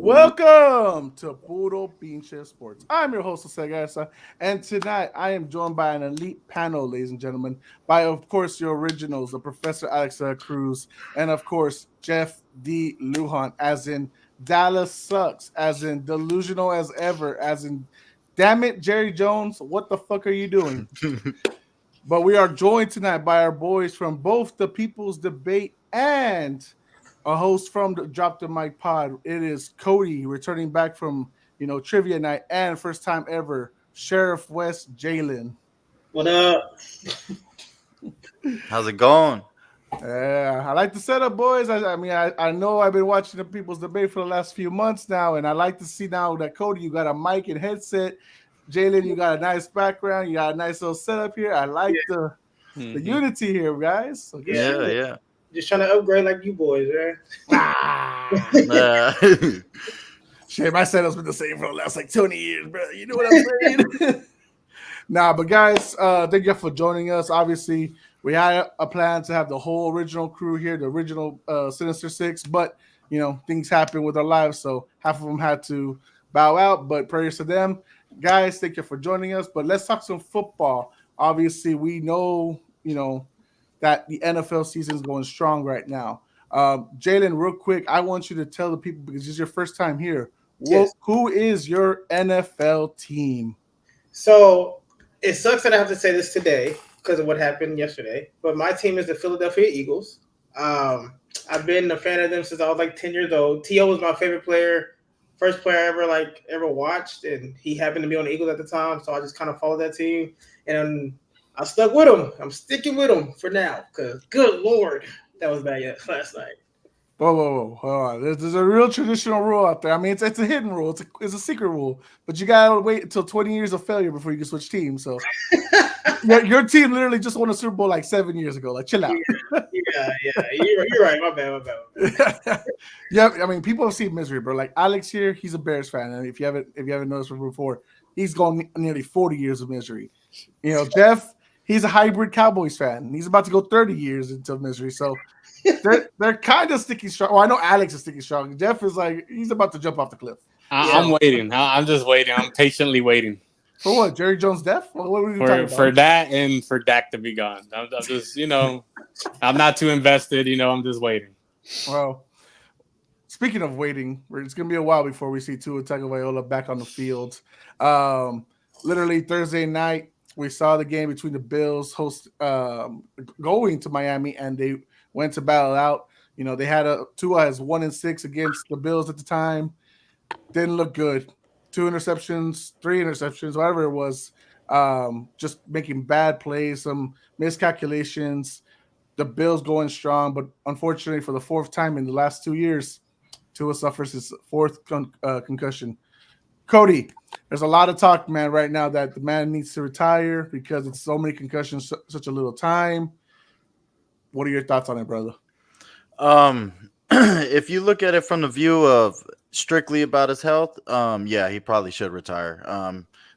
Welcome to Puro Pinche Sports. I'm your host, Jose Garza, and tonight I am joined by an elite panel, ladies and gentlemen, by, of course, your originals, the Professor Alex Cruz, and, of course, Jeff D. Lujan, as in Dallas sucks, as in delusional as ever, as in, damn it, Jerry Jones, what the fuck are you doing? But we are joined tonight by our boys from both the People's Debate and a host from the Drop the Mic Pod. It is Cody returning back from trivia night and first time ever Sheriff West Jalen. What up? How's it going? Yeah, I like the setup, boys. I know I've been watching the People's Debate for the last few months now, and I like to see now that Cody, you got a mic and headset. Jalen, you got a nice background. You got a nice little setup here. I like the unity here, guys. So Yeah. Just trying to upgrade like you boys, man. Shit, my setup's been the same for the last 20 years, bro. You know what I'm saying? But guys, thank you for joining us. Obviously, we had a plan to have the whole original crew here, the original Sinister Six, but things happen with our lives, so half of them had to bow out. But prayers to them. Guys, thank you for joining us. But let's talk some football. Obviously, we know, that the NFL season is going strong right now. Jalen, real quick, I want you to tell the people, because it's your first time here, Yes. who is your NFL team? So it sucks that I have to say this today because of what happened yesterday, but my team is the Philadelphia Eagles. I've been a fan of them since I was 10 years old. T.O. was my favorite player, first player I ever watched, and he happened to be on the Eagles at the time, so I just kind of followed that team, and I stuck with him. I'm sticking with him for now because, good Lord, that was bad last night. Whoa. Hold on. There's a real traditional rule out there. I mean, it's a hidden rule. It's a secret rule. But you got to wait until 20 years of failure before you can switch teams. So your team literally just won a Super Bowl 7 years ago. Chill out. Yeah. You're right. My bad. Yeah, I mean, people have seen misery, bro. Alex here, he's a Bears fan. And if you haven't noticed before, he's gone nearly 40 years of misery. Jeff, he's a hybrid Cowboys fan. He's about to go 30 years into misery. So they're kind of sticking strong. Well, I know Alex is sticking strong. Jeff is he's about to jump off the cliff. I'm waiting. I'm just waiting. I'm patiently waiting. For what? Jerry Jones' death? What were you talking about? For that and for Dak to be gone. I'm just, I'm not too invested. I'm just waiting. Well, speaking of waiting, it's going to be a while before we see Tua Tagovailoa back on the field. Literally Thursday night, we saw the game between the Bills going to Miami, and they went to battle out. They had Tua has 1-6 against the Bills at the time. Didn't look good. 2 interceptions, 3 interceptions, whatever it was. Just making bad plays, some miscalculations. The Bills going strong, but unfortunately for the 4th time in the last 2 years, Tua suffers his 4th concussion. Cody, there's a lot of talk, man, right now that the man needs to retire because it's so many concussions, such a little time. What are your thoughts on it, brother? If you look at it from the view of strictly about his health, yeah, he probably should retire.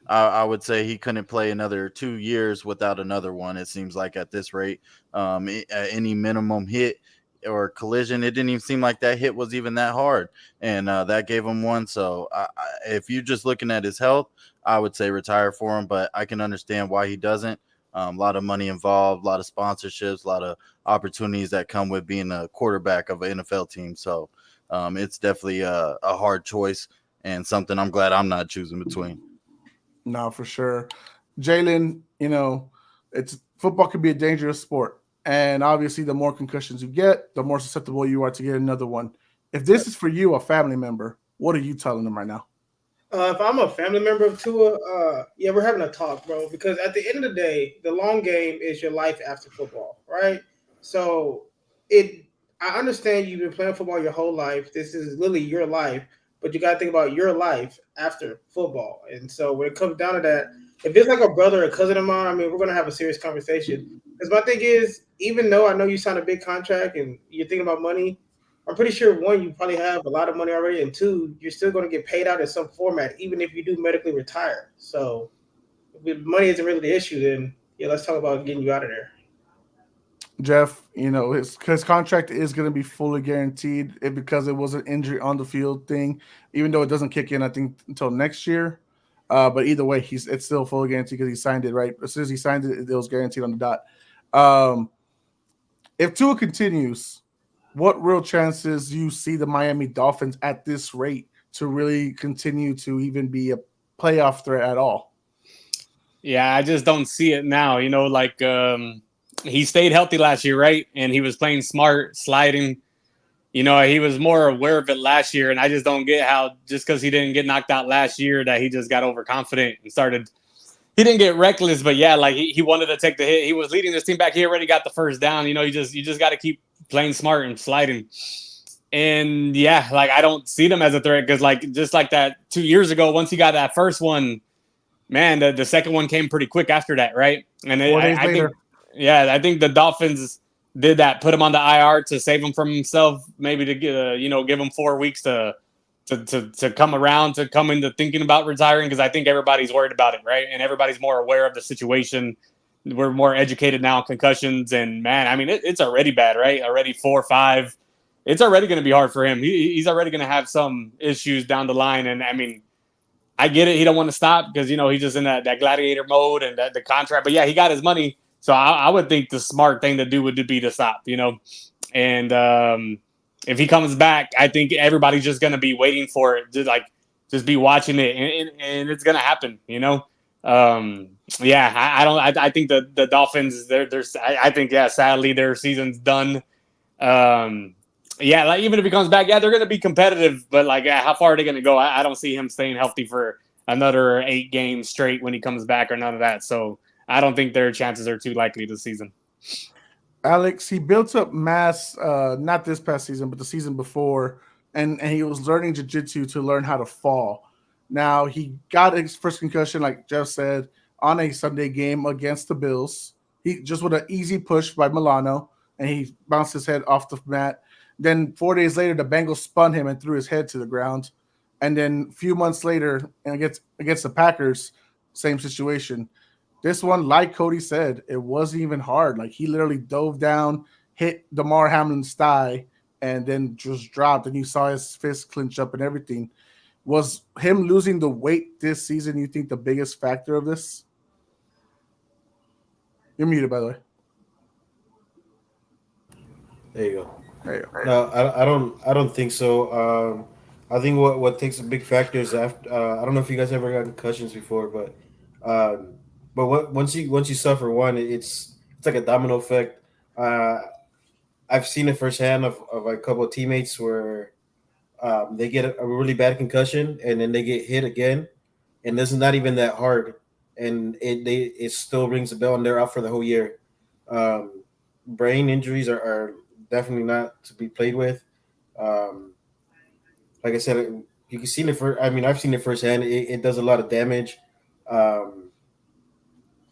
I would say he couldn't play another 2 years without another one. It seems like at this rate, any minimum hit or collision, it didn't even seem like that hit was even that hard, and that gave him one. So if you're just looking at his health, I would say retire for him, but I can understand why he doesn't. A lot of money involved, a lot of sponsorships, a lot of opportunities that come with being a quarterback of an NFL team. So it's definitely a hard choice and something I'm glad I'm not choosing between. No, for sure. Jalen, it's football can be a dangerous sport. And obviously, the more concussions you get, the more susceptible you are to get another one. If this is for you, a family member, what are you telling them right now? If I'm a family member of Tua, we're having a talk, bro. Because at the end of the day, the long game is your life after football, right? So I understand you've been playing football your whole life. This is literally your life, but you got to think about your life after football. And so when it comes down to that, if it's like a brother or cousin of mine, I mean, we're going to have a serious conversation. Because my thing is, even though I know you signed a big contract and you're thinking about money, I'm pretty sure, 1, you probably have a lot of money already, and 2, you're still going to get paid out in some format, even if you do medically retire. So if money isn't really the issue, then let's talk about getting you out of there. Jeff, his contract is going to be fully guaranteed because it was an injury on the field thing, even though it doesn't kick in, I think, until next year. But either way, it's still fully guaranteed because he signed it, right? As soon as he signed it, it was guaranteed on the dot. If Tua continues, what real chances do you see the Miami Dolphins at this rate to really continue to even be a playoff threat at all? Yeah, I just don't see it now. He stayed healthy last year, right? And he was playing smart, sliding. He was more aware of it last year, and I just don't get how just because he didn't get knocked out last year that he just got overconfident and started. He didn't get reckless, but yeah, like he wanted to take the hit. He was leading this team back. He already got the first down. You just got to keep playing smart and sliding. And yeah, like I don't see them as a threat because just like that 2 years ago, once he got that first one, man, the second one came pretty quick after that, right? And 4 days later. I think the Dolphins did that, put him on the IR to save him from himself, maybe to give him 4 weeks to come around, to come into thinking about retiring, because I think everybody's worried about it, right? And everybody's more aware of the situation. We're more educated now on concussions, and man, I mean, it's already bad, right? Already 4 or 5. It's already going to be hard for him. He's already going to have some issues down the line, and I mean, I get it. He don't want to stop because he's just in that gladiator mode and the contract. But yeah, he got his money, so I would think the smart thing to do would be to stop. And if he comes back, I think everybody's just gonna be waiting for it, just be watching it, and it's gonna happen. Yeah, I don't. I think the Dolphins. I think sadly their season's done. Yeah, like even if he comes back, they're going to be competitive, but how far are they going to go? I don't see him staying healthy for another 8 games straight when he comes back or none of that. So I don't think their chances are too likely this season. Alex, he built up mass, not this past season, but the season before, and he was learning jiu-jitsu to learn how to fall. Now, he got his first concussion, like Jeff said, on a Sunday game against the Bills. He just with an easy push by Milano, and he bounced his head off the mat. Then 4 days later, the Bengals spun him and threw his head to the ground. And then a few months later, and against the Packers, same situation. This one, like Cody said, it wasn't even hard. Like he literally dove down, hit Damar Hamlin's thigh, and then just dropped. And you saw his fist clench up and everything. Was him losing the weight this season, you think, the biggest factor of this? You're muted, by the way. There you go. There you go. No, I don't think so. I think what takes a big factor is after. I don't know if you guys ever got concussions before, but once you suffer one, it's like a domino effect. I've seen it firsthand of a couple of teammates where they get a really bad concussion and then they get hit again, and this is not even that hard, and it still rings a bell and they're out for the whole year. Brain injuries are definitely not to be played with. Like I said, you can see it. I've seen it firsthand. It does a lot of damage.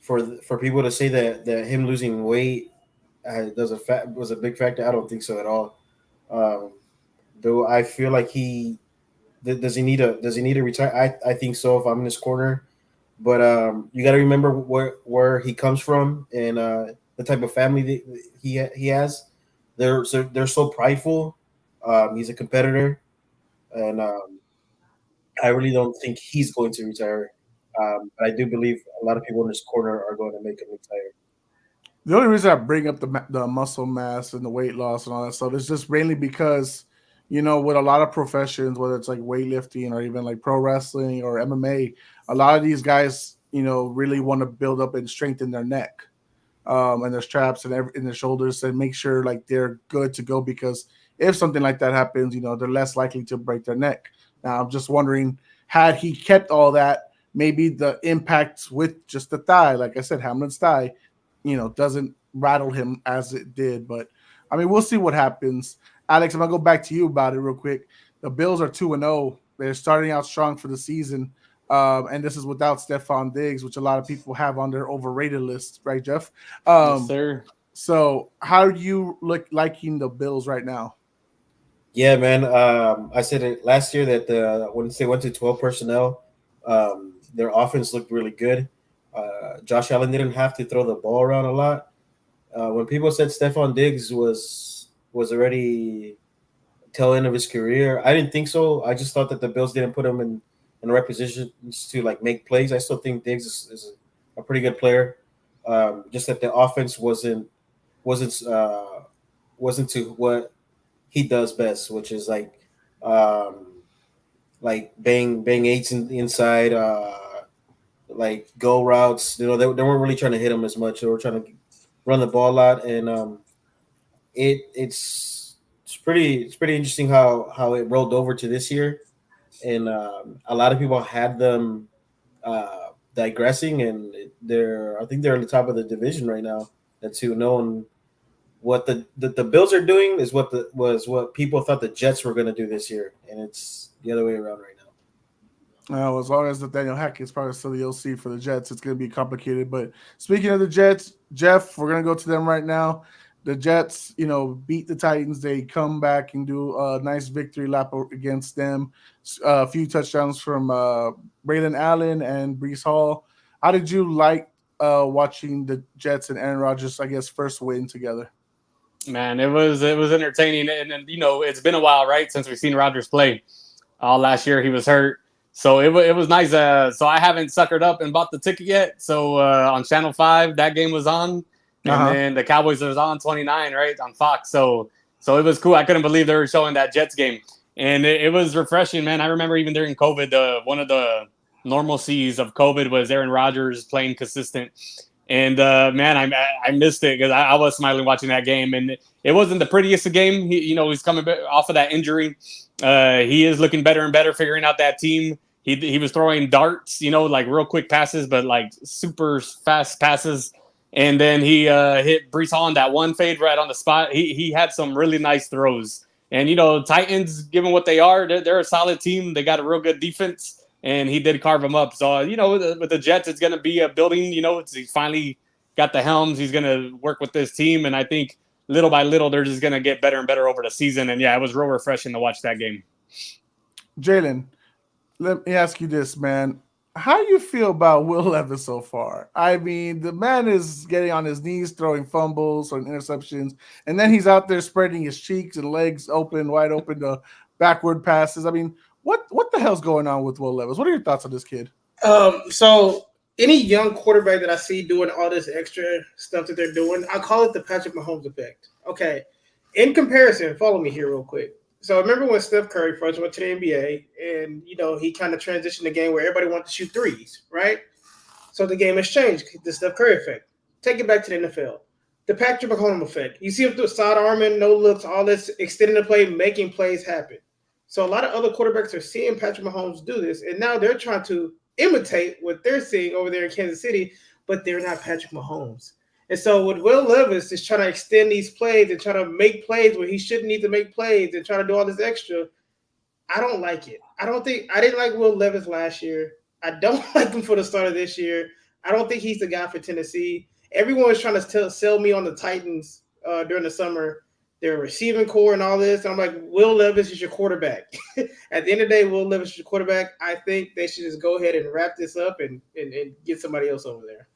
For people to say that him losing weight was a big factor, I don't think so at all. Though I feel like does he need to retire? I think so if I'm in his corner. But you got to remember where he comes from and the type of family that he has. They're so prideful. He's a competitor, and I really don't think he's going to retire. But I do believe a lot of people in this corner are going to make him retire. The only reason I bring up the muscle mass and the weight loss and all that stuff is just mainly because, with a lot of professions, whether it's like weightlifting or even like pro wrestling or MMA, a lot of these guys, really want to build up and strengthen their neck. And their straps and in their shoulders and make sure like they're good to go, because if something like that happens, they're less likely to break their neck. Now, I'm just wondering, had he kept all that, maybe the impact with just the thigh, like I said, Hamlin's thigh, doesn't rattle him as it did. But I mean, we'll see what happens. Alex, I'm gonna go back to you about it real quick. The Bills are 2-0. They're starting out strong for the season. And this is without Stephon Diggs, which a lot of people have on their overrated list, right, Jeff? Yes, sir. So how do you liking the Bills right now? Yeah, man. I said it last year that once they went to 12 personnel, their offense looked really good. Josh Allen didn't have to throw the ball around a lot. When people said Stephon Diggs was already tail end of his career, I didn't think so. I just thought that the Bills didn't put him in the right positions to like make plays. I still think Diggs is a pretty good player. Just that the offense wasn't wasn't to what he does best, which is um, like bang eights inside, like go routes. They weren't really trying to hit him as much. They were trying to run the ball a lot, and it's pretty interesting how it rolled over to this year, and a lot of people had them digressing, and I think they're on the top of the division right now. That's who knowing what the Bills are doing is what people thought the Jets were going to do this year, and it's the other way around right now. As long as Nathaniel Hackett's probably still the OC for the Jets, it's going to be complicated. But speaking of the Jets, Jeff, we're going to go to them right now. The Jets, beat the Titans. They come back and do a nice victory lap against them. A few touchdowns from Braylon Allen and Brees Hall. How did you like watching the Jets and Aaron Rodgers, I guess, first win together? Man, it was entertaining, and it's been a while, right, since we've seen Rodgers play. Last year he was hurt, so it was nice. So I haven't suckered up and bought the ticket yet. So on Channel 5, that game was on, and then the Cowboys was on 29, right, on Fox. So it was cool. I couldn't believe they were showing that Jets game, and it was refreshing, man. I remember even during COVID, one of the normalcies of COVID was Aaron Rodgers playing consistent. And man, I missed it because I was smiling watching that game, and it wasn't the prettiest of game. He's coming off of that injury. He is looking better and better, figuring out that team. He was throwing darts, like real quick passes, but like super fast passes. And then he hit Brees Hall on that one fade right on the spot. He had some really nice throws. And Titans, given what they are, they're a solid team. They got a real good defense. And he did carve him up. So, with the Jets, it's going to be a building. He's finally got the helms. He's going to work with this team. And I think little by little, they're just going to get better and better over the season. And, yeah, it was real refreshing to watch that game. Jalen, let me ask you this, man. How do you feel about Will Levis so far? I mean, the man is getting on his knees, throwing fumbles or interceptions, and then he's out there spreading his cheeks and legs wide open to backward passes. I mean, what the hell's going on with Will Levis? What are your thoughts on this kid? So any young quarterback that I see doing all this extra stuff that they're doing, I call it the Patrick Mahomes effect. Okay. In comparison, follow me here real quick. So remember when Steph Curry first went to the NBA and, he kind of transitioned the game where everybody wanted to shoot threes, right? So the game has changed, the Steph Curry effect. Take it back to the NFL. The Patrick Mahomes effect. You see him through side arming, no looks, all this, extending the play, making plays happen. So a lot of other quarterbacks are seeing Patrick Mahomes do this, and now they're trying to imitate what they're seeing over there in Kansas City, but they're not Patrick Mahomes. And so with Will Levis is trying to extend these plays and try to make plays where he shouldn't need to make plays and try to do all this extra, I don't like it. I didn't like Will Levis last year. I don't like him for the start of this year. I don't think he's the guy for Tennessee. Everyone was trying to sell me on the Titans during the summer. Their receiving core and all this. And I'm like, Will Levis is your quarterback. At the end of the day, Will Levis is your quarterback. I think they should just go ahead and wrap this up and get somebody else over there.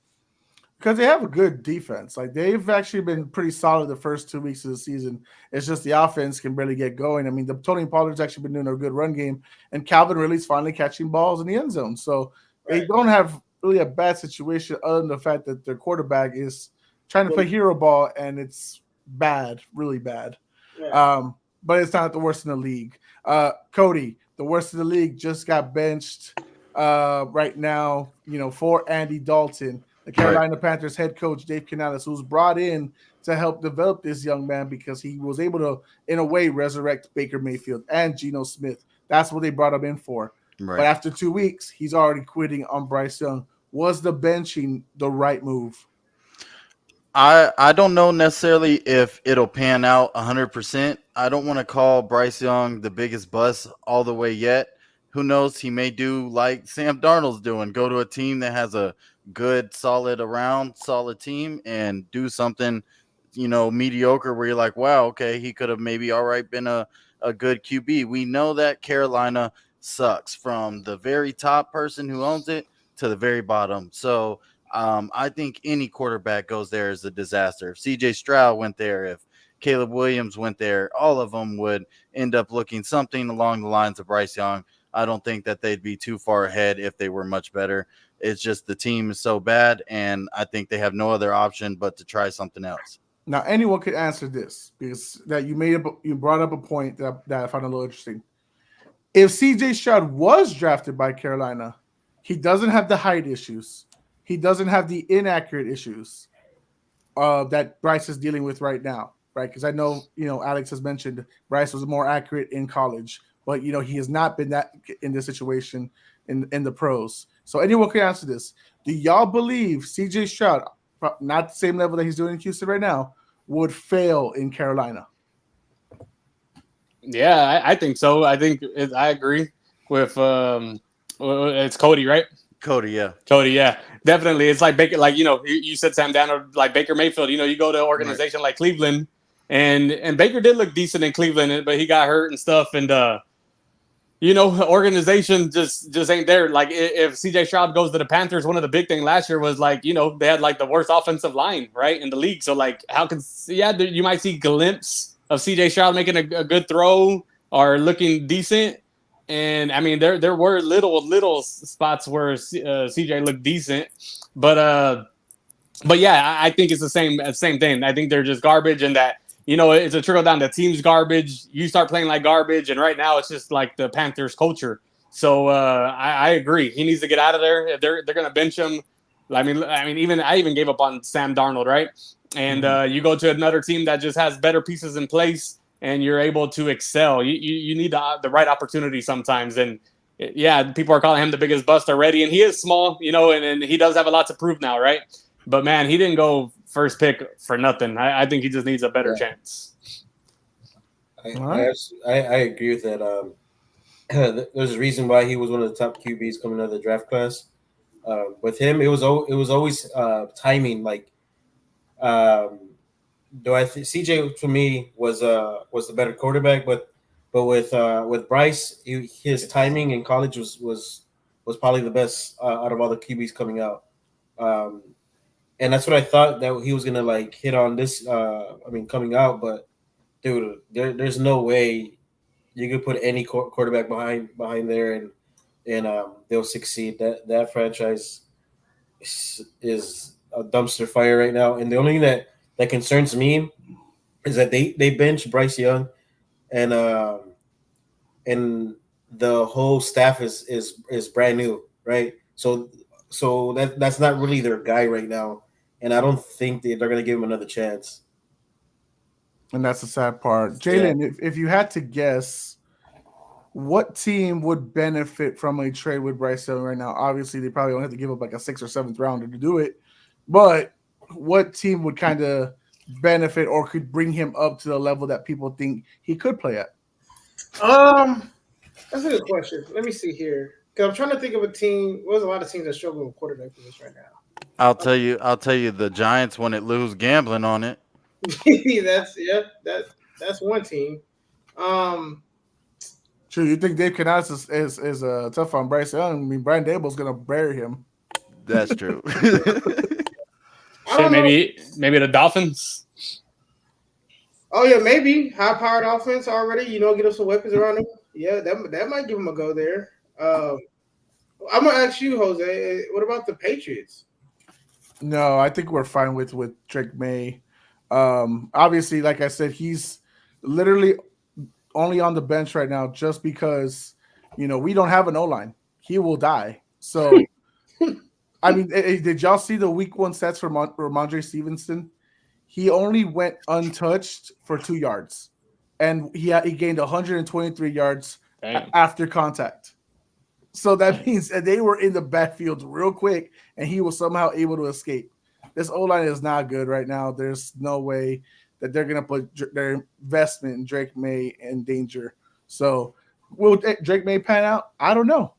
Because they have a good defense. Like, they've actually been pretty solid the first 2 weeks of the season. It's just the offense can barely get going. I mean, the Tony Pollard's actually been doing a good run game, and Calvin Ridley's finally catching balls in the end zone. So They don't have really a bad situation other than the fact that their quarterback is trying to play hero ball, and it's bad, really bad. Yeah. But it's not the worst in the league. Cody, the worst in the league, just got benched right now, for Andy Dalton, the Carolina Panthers head coach, Dave Canales, who's brought in to help develop this young man because he was able to, in a way, resurrect Baker Mayfield and Geno Smith. That's what they brought him in for. Right. But after 2 weeks, he's already quitting on Bryce Young. Was the benching the right move? I don't know necessarily if it'll pan out 100%. I don't want to call Bryce Young the biggest bust all the way yet. Who knows? He may do like Sam Darnold's doing, go to a team that has a good, solid team and do something, mediocre where you're like, wow, okay, he could have maybe been a good QB. We know that Carolina sucks from the very top person who owns it to the very bottom. So I think any quarterback goes there is a disaster. If CJ Stroud went there, if Caleb Williams went there, all of them would end up looking something along the lines of Bryce Young. I don't think that they'd be too far ahead if they were much better. It's just the team is so bad, and I think they have no other option but to try something else. Now, anyone could answer this because that you brought up a point that I found a little interesting. If CJ Stroud was drafted by Carolina, he doesn't have the height issues. He doesn't have the inaccurate issues that Bryce is dealing with right now, right? Because I know, Alex has mentioned Bryce was more accurate in college, but, he has not been that in this situation in the pros. So anyone can answer this. Do y'all believe CJ Stroud, not the same level that he's doing in Houston right now, would fail in Carolina? Yeah, I think so. I agree with it's Cody, right? Cody, yeah. Cody, yeah. Definitely. It's like Baker, like, you said Sam Darnold, like Baker Mayfield, you go to an organization like Cleveland, and Baker did look decent in Cleveland, but he got hurt and stuff, and organization just ain't there. Like if CJ Stroud goes to the Panthers, one of the big things last year was like, they had like the worst offensive line, right, in the league. So like, you might see glimpse of CJ Stroud making a good throw or looking decent. And I mean, there were little spots where CJ looked decent, but yeah, I think it's the same thing. I think they're just garbage, and that it's a trickle down. The team's garbage. You start playing like garbage, and right now it's just like the Panthers culture. So I agree. He needs to get out of there. If they're gonna bench him, I mean, I even gave up on Sam Darnold, right? And you go to another team that just has better pieces in place, and you're able to excel. You need the right opportunity sometimes. And yeah, people are calling him the biggest bust already, and he is small, and he does have a lot to prove now, right? But man, he didn't go first pick for nothing. I think he just needs a better chance. I agree with that. There's a reason why he was one of the top QBs coming out of the draft class. With him, it was always timing. Like, though I think CJ for me was the better quarterback, but with Bryce, his timing in college was probably the best out of all the QBs coming out. And that's what I thought that he was gonna like hit on this. Coming out, but dude, there's no way you could put any quarterback behind there and they'll succeed. That franchise is a dumpster fire right now. And the only thing that concerns me is that they bench Bryce Young, and the whole staff is brand new, right? So that's not really their guy right now. And I don't think they're going to give him another chance. And that's the sad part. Jalen, if you had to guess, what team would benefit from a trade with Bryce Young right now? Obviously, they probably don't have to give up like a 6th or 7th rounder to do it. But what team would kind of benefit or could bring him up to the level that people think he could play at? That's a good question. Let me see here. Because I'm trying to think of a team. There's a lot of teams that struggle with quarterback position right now. I'll tell you, the Giants wouldn't lose gambling on it. That's one team. True, you think Dave Canales is tough on Bryce Young? I mean, Brian Dable's gonna bury him. That's true. Maybe the Dolphins. Oh yeah, maybe high-powered offense already. Get us some weapons around him. Yeah, that might give him a go there. I'm gonna ask you, Jose. What about the Patriots? No, I think we're fine with Drake May. Obviously, like I said, he's literally only on the bench right now just because, we don't have an O-line. He will die. So, I mean, did y'all see the week 1 stats for Ramondre Stevenson? He only went untouched for 2 yards, and he gained 123 yards after contact. So that means that they were in the backfield real quick, and he was somehow able to escape. This O-line is not good right now. There's no way that they're going to put their investment in Drake May in danger. So will Drake May pan out? I don't know.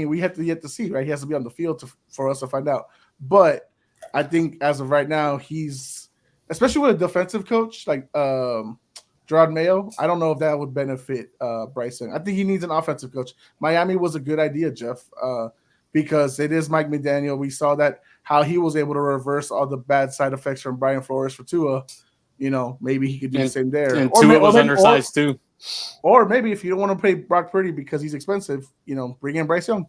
We have to yet to see, right? He has to be on the field for us to find out. But I think as of right now, he's, especially with a defensive coach like Gerard Mayo, I don't know if that would benefit Bryce Young. I think he needs an offensive coach. Miami was a good idea, Jeff. because it is Mike McDaniel. We saw that how he was able to reverse all the bad side effects from Brian Flores for Tua. Maybe he could do the same there. And Tua was undersized too. Or maybe if you don't want to pay Brock Purdy because he's expensive, bring in Bryce Young.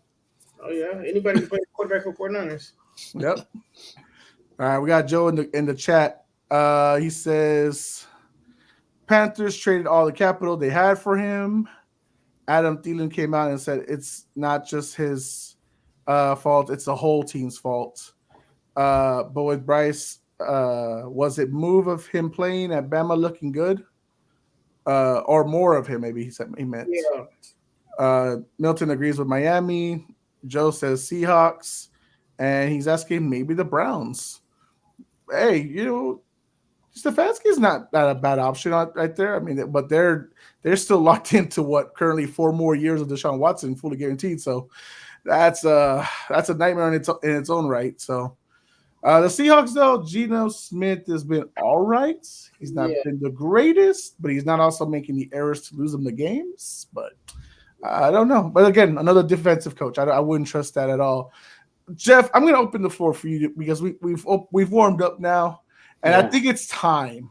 Oh yeah, anybody can play quarterback for 49ers. Yep. All right, we got Joe in the chat. He says Panthers traded all the capital they had for him. Adam Thielen came out and said it's not just his fault; it's the whole team's fault. But with Bryce, was it move of him playing at Bama looking good, or more of him? Maybe he meant. Yeah. Milton agrees with Miami. Joe says Seahawks, and he's asking maybe the Browns. Hey, Stefanski is not a bad option right there. I mean, but they're still locked into what currently 4 more years of Deshaun Watson fully guaranteed. So that's a nightmare in its own right. So the Seahawks though, Geno Smith has been all right. He's not been the greatest, but he's not also making the errors to lose them the games. But I don't know. But again, another defensive coach. I wouldn't trust that at all. Jeff, I'm going to open the floor for you because we've warmed up now. And I think it's time.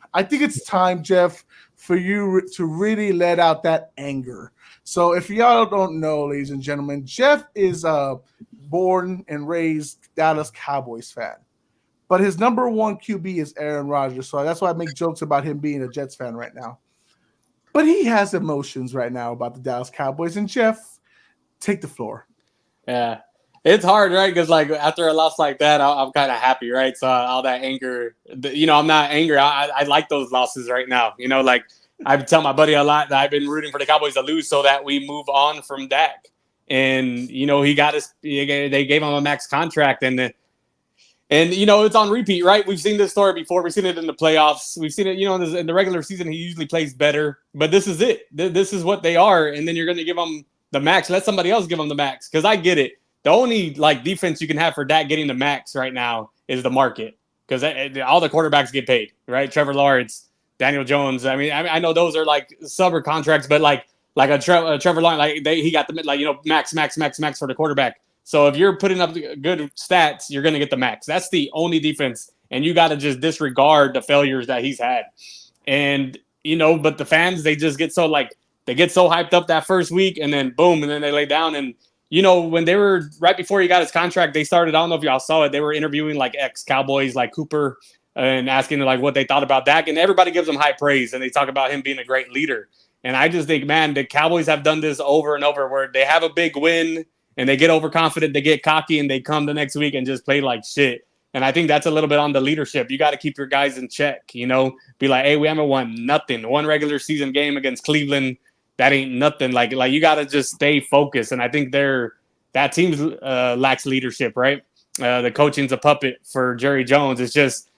Jeff, for you to really let out that anger. So if y'all don't know, ladies and gentlemen, Jeff is a born and raised Dallas Cowboys fan. But his number 1 QB is Aaron Rodgers. So that's why I make jokes about him being a Jets fan right now. But he has emotions right now about the Dallas Cowboys. And Jeff, take the floor. Yeah. It's hard, right? Because after a loss like that, I'm kind of happy, right? So all that anger, I'm not angry. I like those losses right now. I tell my buddy a lot that I've been rooting for the Cowboys to lose so that we move on from Dak. And they gave him a max contract, and it's on repeat, right? We've seen this story before. We've seen it in the playoffs. We've seen it, in the regular season. He usually plays better, but this is it. This is what they are, and then you're going to give them the max. Let somebody else give them the max, because I get it. The only defense you can have for Dak getting the max right now is the market, because all the quarterbacks get paid, right? Trevor Lawrence, Daniel Jones. I mean, I know those are summer contracts, but like a Trevor Lawrence, he got the max for the quarterback. So if you're putting up good stats, you're going to get the max. That's the only defense, and you got to just disregard the failures that he's had. And but the fans, they just get so they get so hyped up that first week, and then boom, and then they lay down. And when they were right before he got his contract, they started, I don't know if y'all saw it, they were interviewing ex-Cowboys like Cooper and asking what they thought about Dak, and everybody gives him high praise, and they talk about him being a great leader. And I just think, man, the Cowboys have done this over and over, where they have a big win and they get overconfident, they get cocky, and they come the next week and just play like shit. And I think that's a little bit on the leadership. You got to keep your guys in check, be like, hey, we haven't won nothing. One regular season game against Cleveland, that ain't nothing. Like you got to just stay focused. And I think that team lacks leadership, right? The coaching's a puppet for Jerry Jones. It's just,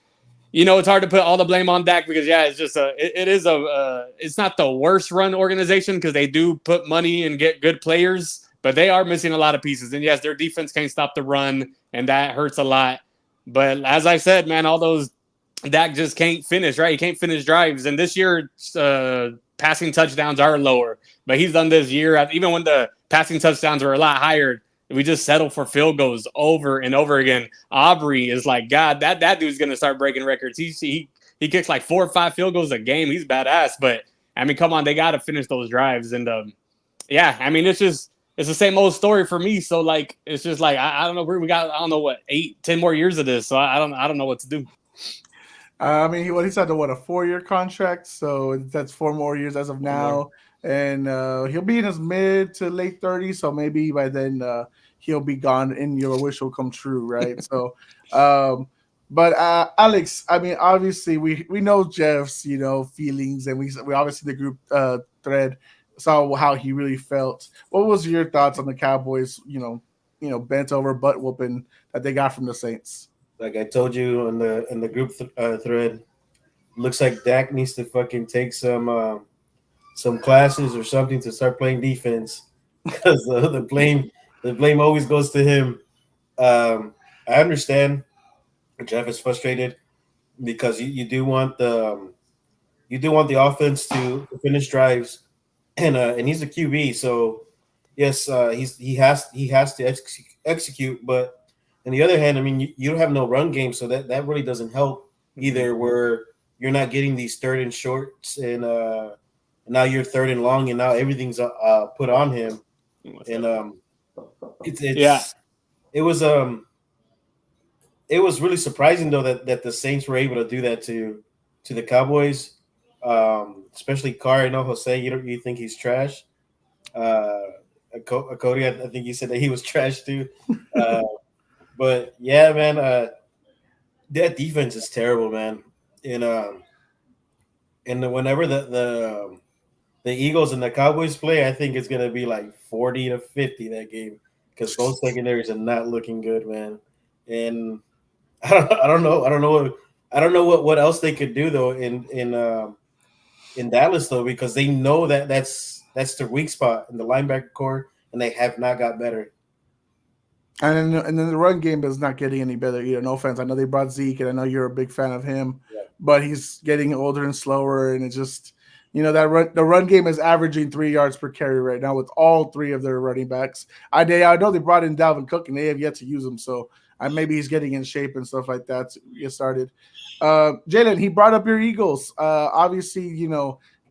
it's hard to put all the blame on Dak because, it's just it's not the worst run organization because they do put money and get good players, but they are missing a lot of pieces. And yes, their defense can't stop the run, and that hurts a lot. But as I said, man, all those Dak just can't finish, right? He can't finish drives. And this year, passing touchdowns are lower, but he's done this year. Even when the passing touchdowns were a lot higher, we just settle for field goals over and over again. Aubrey is God, that dude's going to start breaking records. He kicks 4 or 5 field goals a game. He's badass, but I mean, come on, they got to finish those drives. And I mean, it's the same old story for me. So it's just I don't know, we got, I don't know what, 8-10 more years of this. So I don't know what to do. I mean, he signed a 4-year contract, so that's 4 more years as of now, and he'll be in his mid to late 30s. So maybe by then he'll be gone, and your wish will come true, right? So, but Alex, I mean, obviously we know Jeff's feelings, and we obviously the group thread saw how he really felt. What was your thoughts on the Cowboys? Bent over butt whooping that they got from the Saints. Like I told you in the group thread, looks like Dak needs to fucking take some classes or something to start playing defense, because the blame always goes to him. I understand Jeff is frustrated because you do want the offense to finish drives, and he's a QB, so yes, he has to execute, but on the other hand, I mean, you don't have no run game, so that really doesn't help either. Where you're not getting these third and shorts, and now you're third and long, and now everything's put on him, and Yeah. it was it was really surprising though that the Saints were able to do that to the Cowboys, especially Carr. I know Jose, you think he's trash. Cody, I think you said that he was trash too. But yeah, man, that defense is terrible, man. And whenever the Eagles and the Cowboys play, I think it's gonna be like 40-50 that game because both secondaries are not looking good, man. And I don't know what else they could do though in Dallas though because they know that's their weak spot in the linebacker core, and they have not got better. And then the run game is not getting any better either. No offense. I know they brought Zeke, and I know you're a big fan of him, Yeah. but he's getting older and slower, and it just the run game is averaging 3 yards per carry right now with all three of their running backs. I know they brought in Dalvin Cook, and they have yet to use him, so maybe he's getting in shape and stuff like that to get started. Jalen, he brought up your Eagles. Obviously,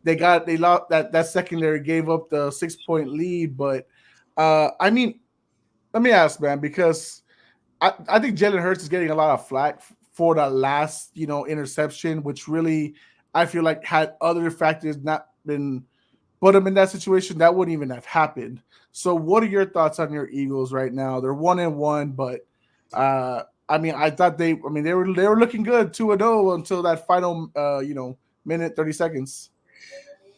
they lost that secondary gave up the 6-point lead, but I mean, let me ask, man, because I think Jalen Hurts is getting a lot of flack for the last, interception, which really I feel like had other factors not been put him in that situation, that wouldn't even have happened. So, what are your thoughts on your Eagles right now? They're 1-1, but I thought they were looking good 2-0 until that final minute 30 seconds.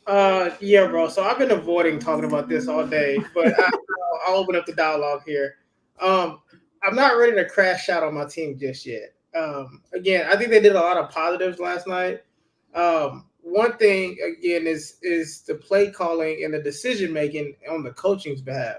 Yeah, bro. So I've been avoiding talking about this all day, but I'll open up the dialogue here. I'm not ready to crash out on my team just yet. Again, I think they did a lot of positives last night. One thing again is the play calling and the decision making on the coaching's behalf.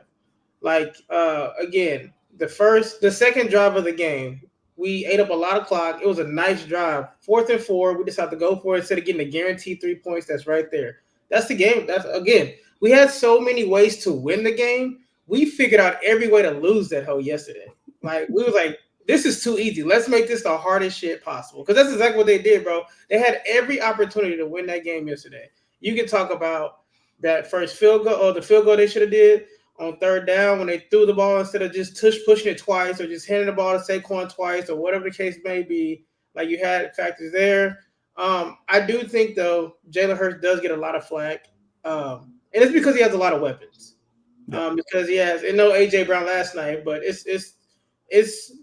Like again, the second drive of the game, we ate up a lot of clock. It was a nice drive. 4th and 4, we decided to go for it instead of getting a guaranteed 3 points. That's right there. That's the game. That's again, we had so many ways to win the game. We figured out every way to lose that hoe yesterday. Like we was like, this is too easy. Let's make this the hardest shit possible. Because that's exactly what they did, bro. They had every opportunity to win that game yesterday. You can talk about that first field goal or the field goal they should have did on 3rd down when they threw the ball instead of just pushing it twice or just handing the ball to Saquon twice or whatever the case may be. Like you had factors there. I do think though Jalen Hurts does get a lot of flack, and it's because he has a lot of weapons. Because he has, and no AJ Brown last night, but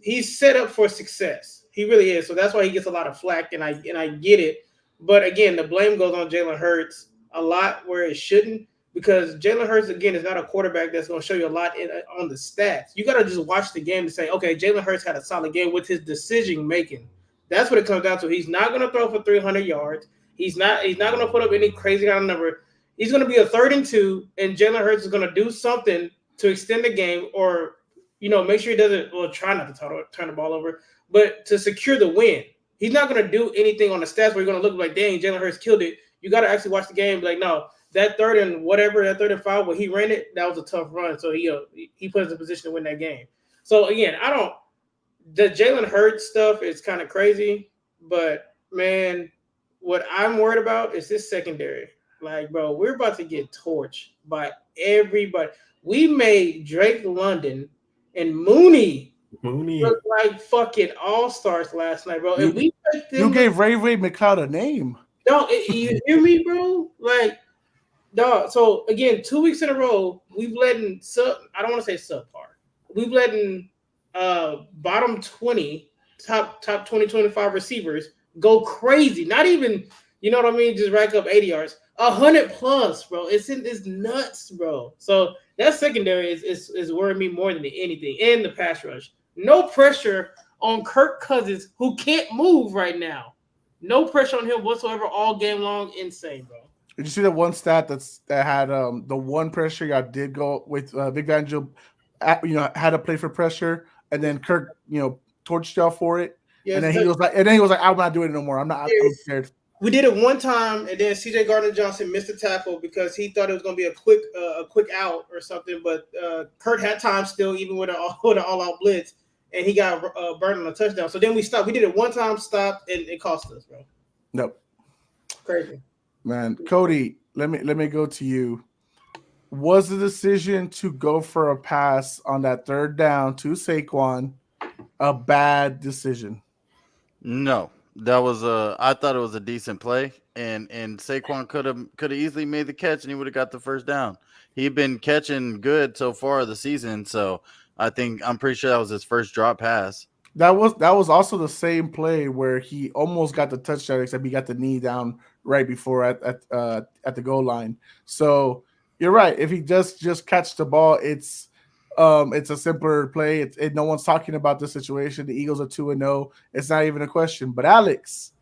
he's set up for success. He really is. So that's why he gets a lot of flack, and I get it. But again, the blame goes on Jalen Hurts a lot where it shouldn't, because Jalen Hurts again is not a quarterback that's going to show you a lot on the stats. You got to just watch the game to say, okay, Jalen Hurts had a solid game with his decision making. That's what it comes down to. He's not going to throw for 300 yards. He's not going to put up any crazy kind of number. He's going to be a 3rd and 2, and Jalen Hurts is going to do something to extend the game or, make sure he doesn't, try not to turn the ball over, but to secure the win. He's not going to do anything on the stats where you're going to look like, dang, Jalen Hurts killed it. You got to actually watch the game. Like, no, that 3rd and 5, where he ran it, that was a tough run. So he put us in a position to win that game. So again, the Jalen Hurts stuff is kind of crazy, but man, what I'm worried about is this secondary. Like, bro, we're about to get torched by everybody. We made Drake London and Mooney look like fucking all-stars last night, bro. And you gave Ray McLeod a name. No, you hear me, bro? Like, dog. So again, 2 weeks in a row, we've let in I don't want to say subpar. We've let in bottom 20, top 20, 25 receivers go crazy. Not even, you know what I mean? Just rack up 80 yards. 100 plus, bro. It's nuts, bro. So that secondary is worrying me more than anything. And the pass rush. No pressure on Kirk Cousins, who can't move right now. No pressure on him whatsoever all game long. Insane, bro. Did you see the one stat that had the one pressure y'all did go with Vic Fangio, had to play for pressure, and then Kirk, torched y'all for it, Yes, and then he was like, I'm not doing it no more. I'm scared. We did it one time, and then C.J. Gardner-Johnson missed a tackle because he thought it was going to be a quick out or something. But Kurt had time still, even with an all-out blitz, and he got burned on a touchdown. So then we stopped. We did it one time, stopped, and it cost us, bro. Nope. Crazy, man. Cody, let me go to you. Was the decision to go for a pass on that third down to Saquon a bad decision? No, that was I thought it was a decent play, and Saquon could have easily made the catch, and he would have got the first down. He'd been catching good so far this season, so I'm pretty sure that was his first drop pass. That was also the same play where he almost got the touchdown, except he got the knee down right before at the goal line. So you're right. If he just catch the ball, it's a simpler play. No one's talking about the situation. The Eagles are 2-0. It's not even a question. But Alex,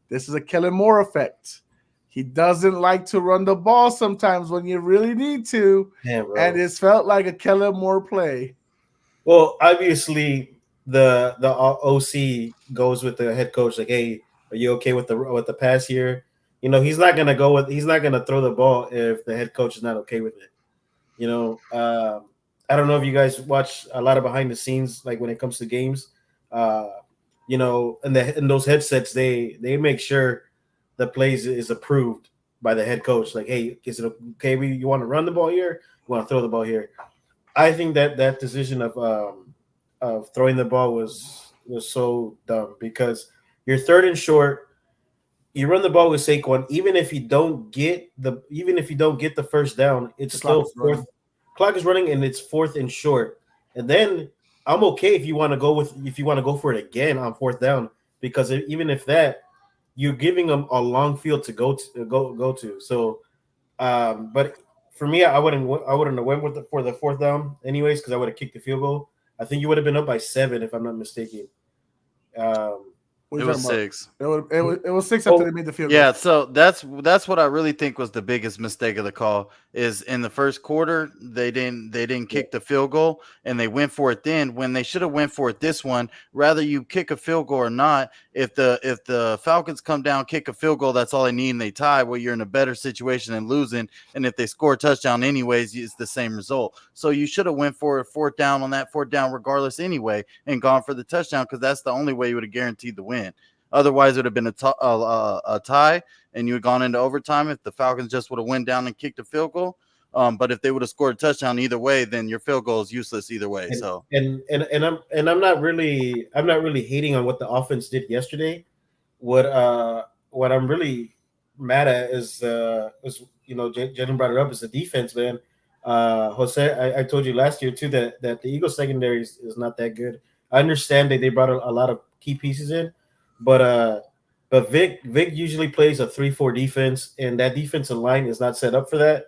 this is a Kellen Moore effect. He doesn't like to run the ball sometimes when you really need to. Yeah, bro. And it's felt like a Kellen Moore play. Well, obviously the OC goes with the head coach. Like, hey, are you okay with the pass here? You know, he's not gonna throw the ball if the head coach is not okay with it. You know, I don't know if you guys watch a lot of behind the scenes, like when it comes to games. You know, in those headsets, they make sure the plays is approved by the head coach. Like, hey, is it okay? You want to run the ball here? You want to throw the ball here? I think that decision of throwing the ball was so dumb because you're third and short. You run the ball with Saquon, even if you don't get the first down, it's still fourth. Clock is running and it's fourth and short. And then I'm okay if you want to go for it again on fourth down, because even if that, you're giving them a long field to go to. So, but for me, I wouldn't have went for the fourth down anyways, because I would have kicked the field goal. I think you would have been up by 7 if I'm not mistaken. It was 6. It was 6 after they made the field goal. Yeah, so that's what I really think was the biggest mistake of the call is in the first quarter they didn't kick the field goal and they went for it then when they should have went for it this one. Rather you kick a field goal or not, if the Falcons come down, kick a field goal, that's all they need and they tie, well, you're in a better situation than losing. And if they score a touchdown anyways, it's the same result. So you should have went for a fourth down on that fourth down regardless anyway and gone for the touchdown, because that's the only way you would have guaranteed the win. Otherwise, it would have been a tie, and you had gone into overtime if the Falcons just would have went down and kicked a field goal. But if they would have scored a touchdown either way, then your field goal is useless either way. I'm not really hating on what the offense did yesterday. What I'm really mad at is Jalen brought it up, is the defense, man. Jose, I told you last year too that the Eagles secondary is not that good. I understand that they brought a lot of key pieces in. But Vic usually plays a 3-4 defense, and that defensive line is not set up for that.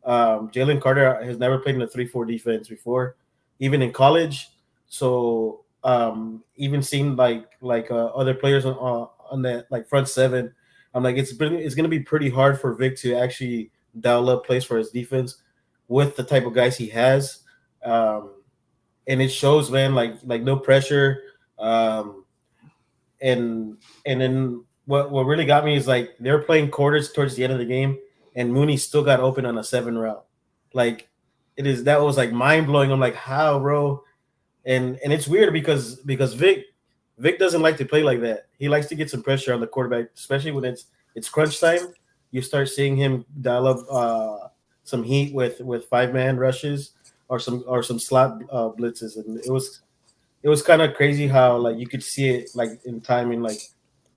Jalen Carter has never played in a 3-4 defense before, even in college. So even seeing like other players on that like front seven, I'm like it's going to be pretty hard for Vic to actually dial up plays for his defense with the type of guys he has, and it shows, man. Like no pressure. And then what really got me is like they're playing quarters towards the end of the game, and Mooney still got open on a 7 route. Like that was like mind blowing. I'm like, how, bro? And it's weird because Vic doesn't like to play like that. He likes to get some pressure on the quarterback, especially when it's crunch time. You start seeing him dial up some heat with 5-man rushes or some slot blitzes, and it was kind of crazy how like you could see it like in timing, like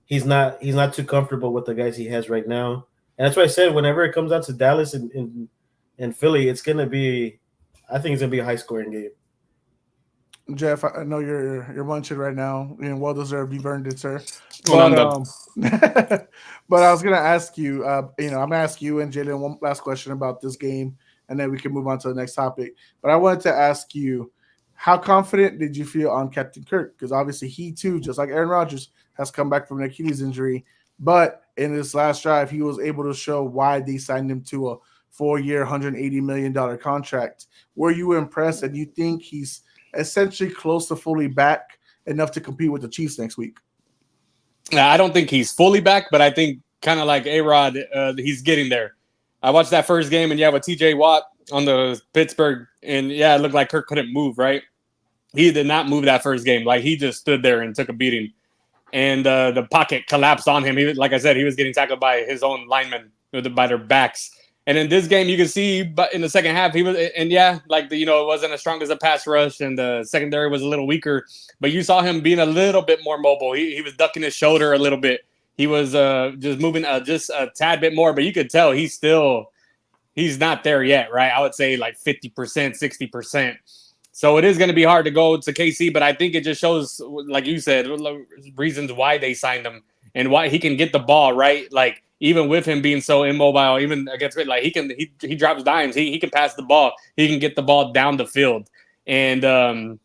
he's not too comfortable with the guys he has right now. And that's why I said whenever it comes out to Dallas and Philly, I think it's gonna be a high scoring game. Jeff, I know you're munching right now, and well deserved. You've earned it, sir. Well, But but I was gonna ask you, I'm gonna ask you and Jalen one last question about this game, and then we can move on to the next topic. But I wanted to ask you, how confident did you feel on Captain Kirk? Because obviously he too, just like Aaron Rodgers, has come back from an Achilles injury. But in this last drive, he was able to show why they signed him to a 4-year, $180 million contract. Were you impressed? And you think he's essentially close to fully back enough to compete with the Chiefs next week? I don't think he's fully back, but I think kind of like A-Rod. He's getting there. I watched that first game, and with T.J. Watt on the Pittsburgh, and it looked like Kirk couldn't move, right? He did not move that first game. Like, he just stood there and took a beating. And the pocket collapsed on him. Like I said, he was getting tackled by his own linemen, by their backs. And in this game, you can see, but in the second half, he was, and it wasn't as strong as a pass rush, and the secondary was a little weaker. But you saw him being a little bit more mobile. He was ducking his shoulder a little bit. He was just moving just a tad bit more, but you could tell he's not there yet, right? I would say like 50%, 60%. So it is going to be hard to go to KC, but I think it just shows, like you said, reasons why they signed him and why he can get the ball, right? Like, even with him being so immobile, even against it, like he drops dimes. He can pass the ball. He can get the ball down the field. And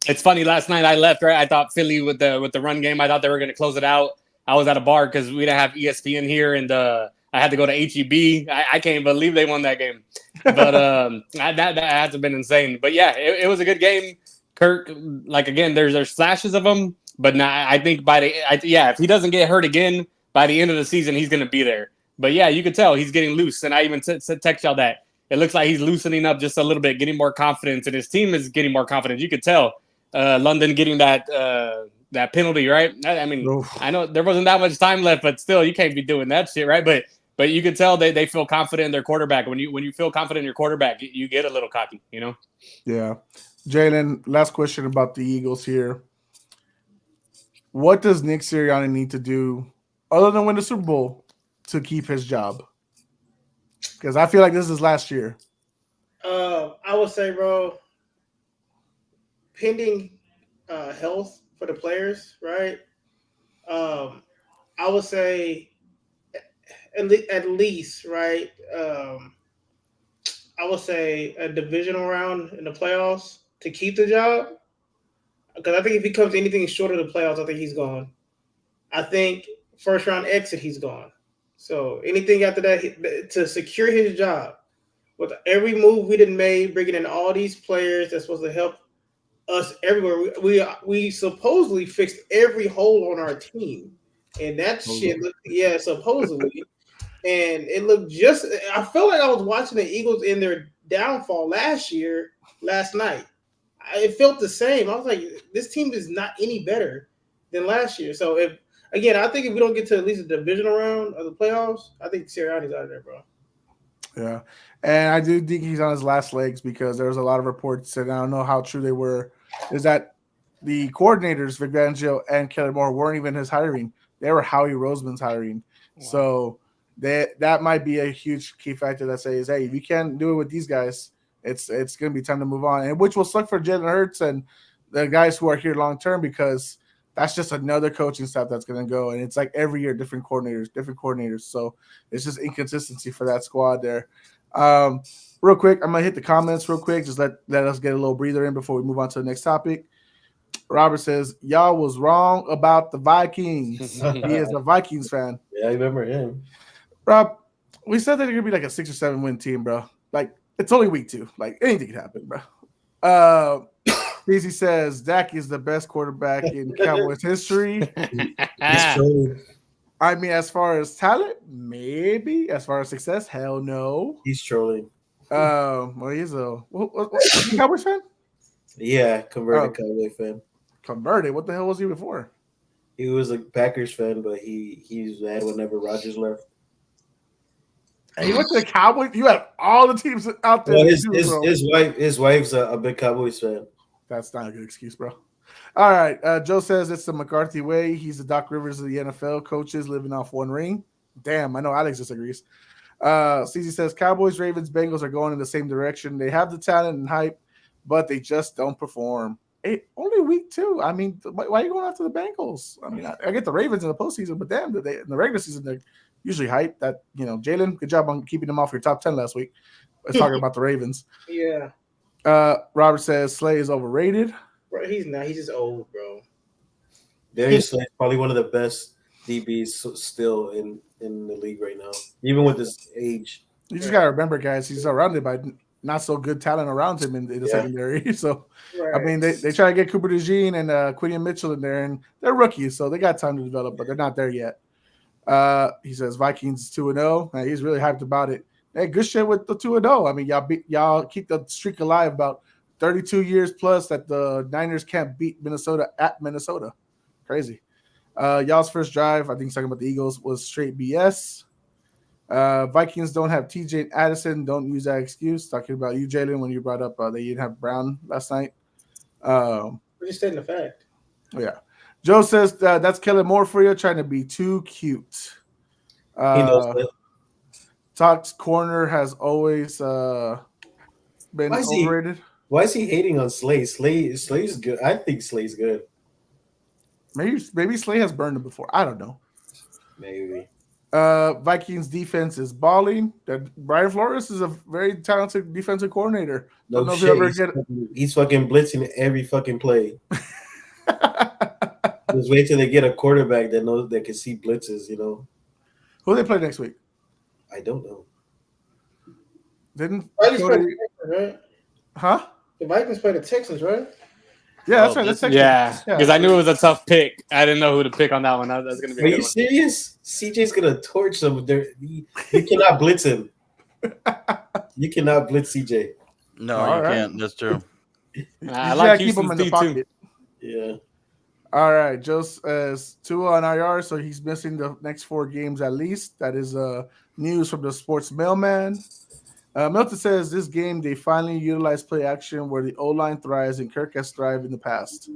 it's funny, last night I left, right? I thought Philly with the run game, I thought they were going to close it out. I was at a bar because we didn't have ESPN here, and I had to go to HEB. I can't believe they won that game. But that had to have been insane. But yeah, it was a good game. Kirk, like, again, there's flashes of him, but now I think if he doesn't get hurt again by the end of the season, he's going to be there. But yeah, you could tell he's getting loose, and I even text y'all that it looks like he's loosening up just a little bit, getting more confidence, and his team is getting more confidence. You could tell London getting that penalty, right? I mean, oof. I know there wasn't that much time left, but still, you can't be doing that shit, right? But you can tell they feel confident in their quarterback. When you feel confident in your quarterback, you get a little cocky, you know? Yeah. Jalen, last question about the Eagles here. What does Nick Sirianni need to do other than win the Super Bowl to keep his job? Because I feel like this is last year. I would say, bro, pending health for the players, right? I would say at least, right? I would say a divisional round in the playoffs to keep the job. Because I think if he comes anything short of the playoffs, I think he's gone. I think first round exit, he's gone. So anything after that to secure his job, with every move we done made, bringing in all these players that's supposed to help us everywhere. We supposedly fixed every hole on our team, and that shit looked, supposedly, and it looked just. I felt like I was watching the Eagles in their downfall last night. It felt the same. I was like, this team is not any better than last year. So I think if we don't get to at least a divisional round of the playoffs, I think Sirianni's out of there, bro. Yeah, and I do think he's on his last legs because there was a lot of reports, and I don't know how true they were, is that the coordinators, Vic Fangio and Kellen Moore, weren't even his hiring. They were Howie Roseman's hiring. Wow. So that might be a huge key factor that says, hey, if you can't do it with these guys, it's going to be time to move on, and which will suck for Jalen Hurts and the guys who are here long term because that's just another coaching staff that's going to go, and it's like every year different coordinators. So it's just inconsistency for that squad there. Real quick, I'm going to hit the comments real quick. Just let us get a little breather in before we move on to the next topic. Robert says, y'all was wrong about the Vikings. He is a Vikings fan. Yeah, I remember him. Rob, we said that they're going to be like a 6 or 7 win team, bro. Like, it's only week 2. Like, anything can happen, bro. Easy says Dak is the best quarterback in Cowboys history. I mean, as far as talent, maybe. As far as success, hell no. He's trolling. Well, he's a Cowboys fan? Yeah, converted Cowboy fan. Converted? What the hell was he before? He was a Packers fan, but he's mad whenever Rodgers left. And he went to the Cowboys? You had all the teams out there. Well, his wife's a big Cowboys fan. That's not a good excuse, bro. All right. Joe says it's the McCarthy way. He's the Doc Rivers of the NFL coaches living off one ring. Damn, I know Alex disagrees. CZ says Cowboys, Ravens, Bengals are going in the same direction. They have the talent and hype, but they just don't perform. Only week 2. I mean, why are you going after the Bengals? I mean, I get the Ravens in the postseason, but damn, in the regular season, they're usually hype. That, Jalen, good job on keeping them off your top 10 last week. Let's talk about the Ravens. Yeah. Robert says Slay is overrated. Bro, he's not. He's just old, bro. Darius Slay is probably one of the best DBs still in the league right now, even with his age. You just got to remember, guys, he's surrounded by not so good talent around him in the secondary. So, right. I mean, they try to get Cooper DeJean and Quinion Mitchell in there, and they're rookies, so they got time to develop, but they're not there yet. He says Vikings 2-0. He's really hyped about it. Hey, good shit with the 2-0. I mean, y'all keep the streak alive about 32 years plus that the Niners can't beat Minnesota at Minnesota. Crazy. Y'all's first drive, I think he's talking about the Eagles, was straight BS. Vikings don't have TJ and Addison. Don't use that excuse. Talking about you, Jalen, when you brought up they didn't have Brown last night. We're just stating the fact. Yeah. Joe says that's Kellen Moore for you, trying to be too cute. He knows that. Talk's corner has always been overrated. Why is he hating on Slay? Slay's good. I think Slay's good. Maybe Slay has burned him before. I don't know. Maybe. Vikings defense is balling. That Brian Flores is a very talented defensive coordinator. No shit. He's fucking blitzing every fucking play. Just wait till they get a quarterback that knows that can see blitzes. Who they play next week? I don't know. Didn't Vikings play the Texans, right? Huh? The Vikings play the Texans, right? Yeah, that's right. That's Texans. Yeah, because I knew it was a tough pick. I didn't know who to pick on that one. That's gonna be. Are you serious? CJ's gonna torch them. You cannot blitz him. You cannot blitz CJ. No, you can't. That's true. I like keep him in the pocket. Yeah. All right, Joe says Tua on IR, so he's missing the next 4 games at least. That is news from the sports mailman. Milton says this game they finally utilized play action where the O-line thrives and Kirk has thrived in the past.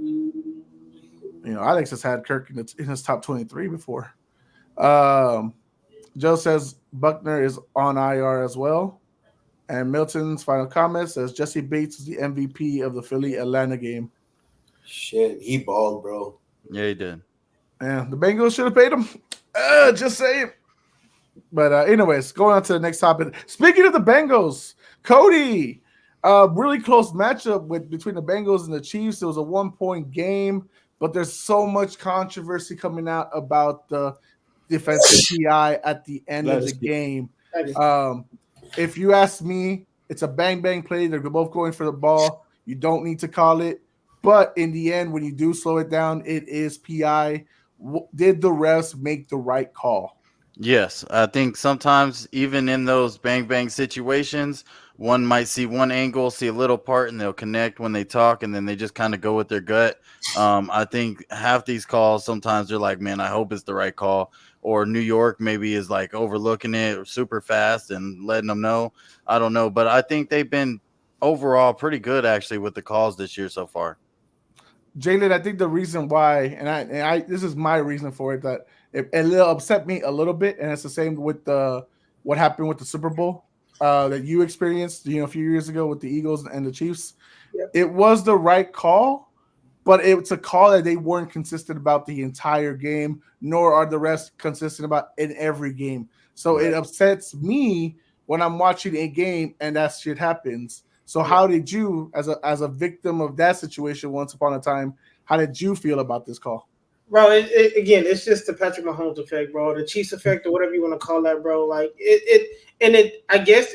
Alex has had Kirk in his top 23 before. Joe says Buckner is on IR as well. And Milton's final comment says Jesse Bates was the MVP of the Philly-Atlanta game. Shit, he balled, bro. Yeah, he did. Yeah, the Bengals should have paid him. Just saying. But anyways, going on to the next topic. Speaking of the Bengals, Cody, really close matchup between the Bengals and the Chiefs. It was a 1-point game, but there's so much controversy coming out about the defensive PI at the end of the game. If you ask me, it's a bang-bang play. They're both going for the ball. You don't need to call it. But in the end, when you do slow it down, it is PI. Did the refs make the right call? Yes, I think sometimes even in those bang situations, one might see one angle, see a little part, and they'll connect when they talk, and then they just kind of go with their gut. I think half these calls, sometimes they're like, man, I hope it's the right call. Or New York maybe is like overlooking it super fast and letting them know. I don't know, but I think they've been overall pretty good actually with the calls this year so far. Jalen, I think the reason why, and I this is my reason for it, that it upset me a little bit, and it's the same with what happened with the Super Bowl that you experienced, a few years ago with the Eagles and the Chiefs. Yep. It was the right call, but it's a call that they weren't consistent about the entire game, nor are the refs consistent about in every game. So It upsets me when I'm watching a game and that shit happens. So how did you, as a victim of that situation once upon a time, how did you feel about this call? Bro, again, it's just the Patrick Mahomes effect, bro. The Chiefs effect, or whatever you want to call that, bro. Like I guess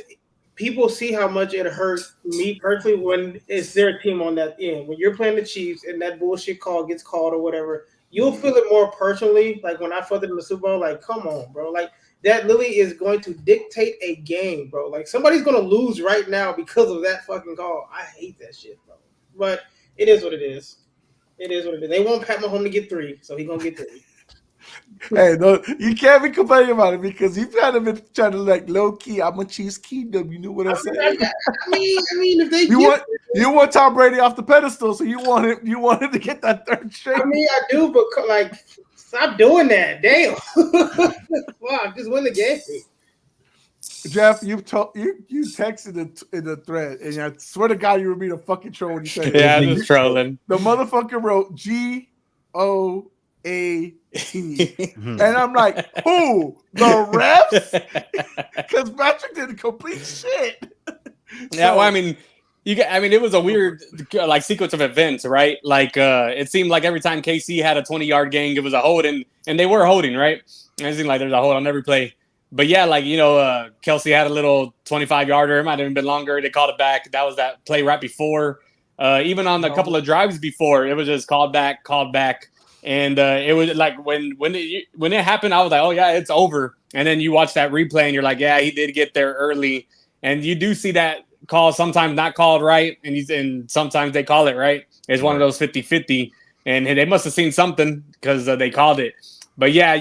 people see how much it hurt me personally when it's their team on that end. When you're playing the Chiefs and that bullshit call gets called or whatever, you'll feel it more personally. Like when I felt it in the Super Bowl, like, come on, bro. Like that literally is going to dictate a game, bro. Like somebody's going to lose right now because of that fucking call. I hate that shit, bro. But it is what it is. It is what it is. They want Pat Mahomes to get 3, so he's going to get 3. Hey, no, you can't be complaining about it because you've kind of been trying to like low key. I'm a Chiefs kingdom. You know what I'm saying? I mean, if they you want Tom Brady off the pedestal, so you wanted to get that 3rd straight. I mean, I do, but like, stop doing that. Damn. Wow, just win the game. Jeff, you texted in the thread, and I swear to God, you were being a fucking troll when you said yeah, I'm just trolling. The motherfucker wrote GOAT. And I'm like, who? The refs? Because Patrick did complete shit. Yeah, well, I mean, it was a weird like sequence of events, right? Like it seemed like every time KC had a 20-yard gain, it was a hold, and they were holding, right? And it seemed like there's a hold on every play. But yeah, like Kelsey had a little 25-yarder. It might have even been longer. They called it back. That was that play right before. Even on the couple of drives before, it was just called back. And it was like when it happened, I was like, oh yeah, it's over. And then you watch that replay and you're like, yeah, he did get there early. And you do see that call sometimes not called right, and sometimes they call it right. It's one of those 50-50. And they must have seen something because they called it. But yeah,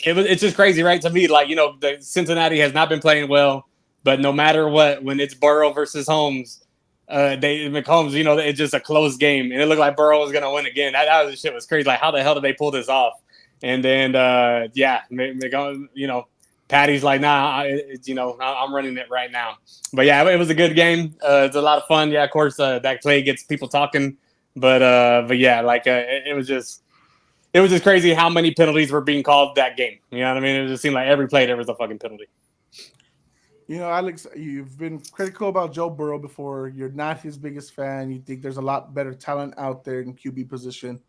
it's just crazy, right? To me, like, the Cincinnati has not been playing well, but no matter what, when it's Burrow versus Holmes, Mahomes, it's just a close game, and it looked like Burrow was gonna win again. That shit was crazy. Like, how the hell did they pull this off? And then, Patty's like, nah, I'm running it right now. But yeah, it was a good game. It's a lot of fun. Yeah, of course, that play gets people talking. But yeah, like it was just crazy how many penalties were being called that game. You know what I mean? It just seemed like every play there was a fucking penalty. Alex, you've been critical about Joe Burrow before. You're not his biggest fan. You think there's a lot better talent out there in QB position.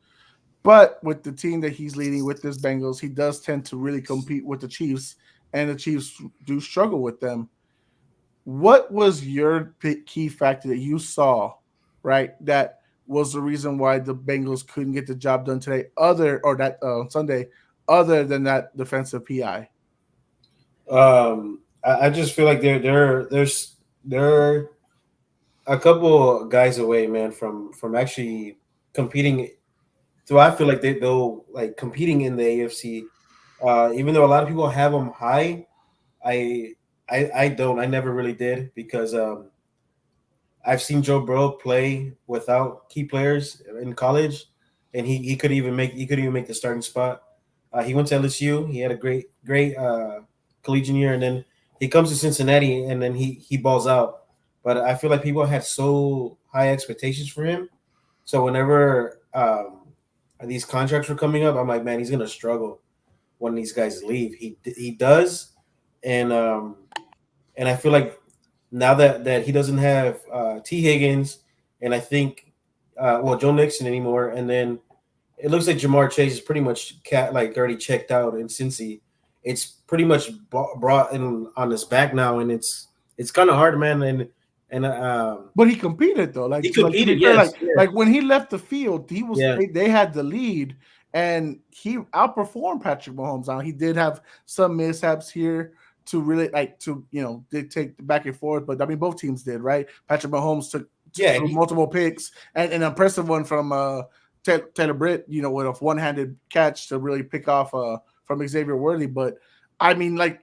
But with the team that he's leading with this Bengals, he does tend to really compete with the Chiefs, and the Chiefs do struggle with them. What was your key factor that you saw, right, that was the reason why the Bengals couldn't get the job done today, Sunday, other than that defensive PI? I just feel like they're a couple guys away, man, from actually competing. So I feel like they'll like competing in the AFC. Even though a lot of people have them high, I don't. I never really did because I've seen Joe Burrow play without key players in college, and he could even make the starting spot. He went to LSU. He had a great collegiate year, and then he comes to Cincinnati, and then he balls out. But I feel like people had so high expectations for him, so whenever these contracts were coming up, I'm like, man, he's gonna struggle when these guys leave. He does, and I feel like now that he doesn't have T. Higgins, and I think Joe Mixon anymore, and then it looks like Jamar Chase is pretty much already checked out in Cincy. It's pretty much brought in on his back now, and it's kind of hard, man. But he competed though. Like he competed, yes. Like when he left the field, he was Yeah. they had the lead, and he outperformed Patrick Mahomes. Now he did have some mishaps here to really dictate the back and forth, but I mean both teams did, right? Patrick Mahomes took multiple picks and an impressive one from Taylor Britt, with a one-handed catch to really pick off from Xavier Worthy. But I mean, like,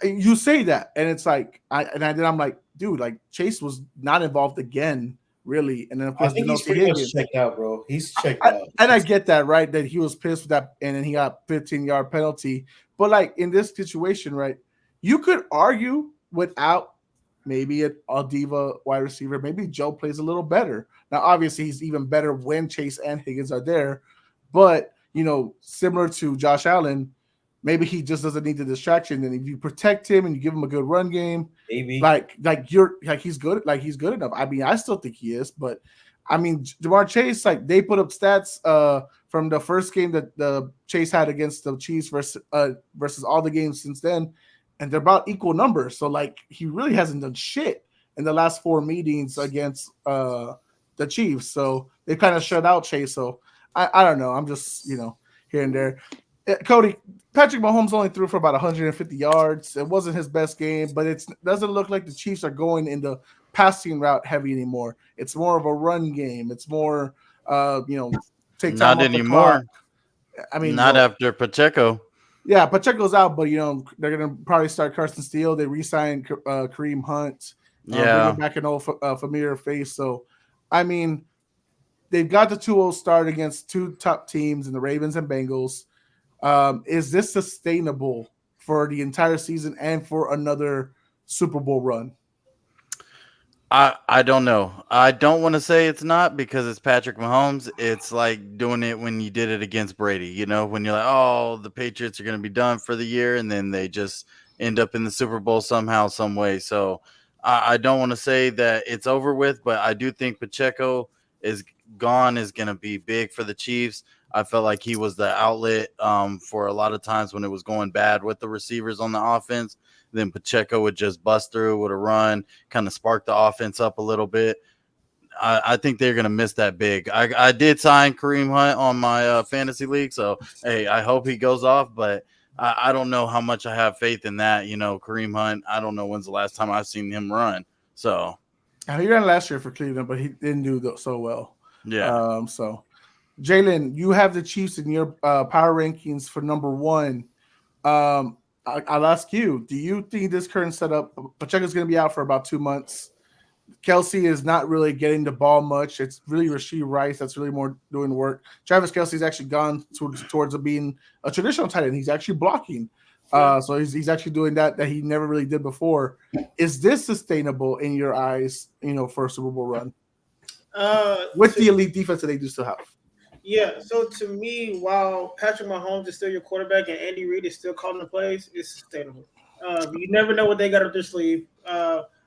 you say that, and it's like I'm like, dude, like Chase was not involved again, really. And then of course, I think he's pretty much checked out, bro. He's checked out, and I get that, right? That he was pissed with that, and then he got 15-yard penalty. But like in this situation, right, you could argue without maybe a diva wide receiver, maybe Joe plays a little better. Now, obviously, he's even better when Chase and Higgins are there, but similar to Josh Allen, maybe he just doesn't need the distraction. And if you protect him and you give him a good run game, maybe he's good enough. I mean, I still think he is, but I mean, Jamar Chase, like they put up stats from the first game that the Chase had against the Chiefs versus all the games since then, and they're about equal numbers. So like he really hasn't done shit in the last 4 meetings against the Chiefs. So they kind of shut out Chase. So I don't know. I'm just here and there. Cody, Patrick Mahomes only threw for about 150 yards. It wasn't his best game, but it doesn't look like the Chiefs are going in the passing route heavy anymore. It's more of a run game. It's more, take time not off anymore. The clock. I mean, not after Pacheco. Yeah, Pacheco's out, but they're gonna probably start Carson Steele. They re-signed Kareem Hunt. Bringing back an old familiar face. So, I mean, they've got the 2-0 start against 2 top teams in the Ravens and Bengals. Is this sustainable for the entire season and for another Super Bowl run? I don't know. I don't want to say it's not because it's Patrick Mahomes. It's like doing it when you did it against Brady, when you're like, oh, the Patriots are going to be done for the year, and then they just end up in the Super Bowl somehow, some way. So I don't want to say that it's over with, but I do think Pacheco is gone is going to be big for the Chiefs. I felt like he was the outlet for a lot of times when it was going bad with the receivers on the offense. Then Pacheco would just bust through with a run, kind of spark the offense up a little bit. I think they're gonna miss that big. I did sign Kareem Hunt on my fantasy league, so hey, I hope he goes off, but I don't know how much I have faith in that. Kareem Hunt. I don't know when's the last time I've seen him run. So He ran last year for Cleveland, but he didn't do so well. yeah. So Jalen, you have the Chiefs in your power rankings for number one. I'll ask you: do you think this current setup, Pacheco's going to be out for about 2 months? Kelsey is not really getting the ball much. It's really Rashee Rice that's really more doing the work. Travis Kelsey's actually gone towards being a traditional tight end. He's actually blocking. So he's actually doing that he never really did before. Is this sustainable in your eyes, for a Super Bowl run? With the elite defense that they do still have. Yeah, so to me, while Patrick Mahomes is still your quarterback and Andy Reid is still calling the plays, it's sustainable. You never know what they got up their sleeve.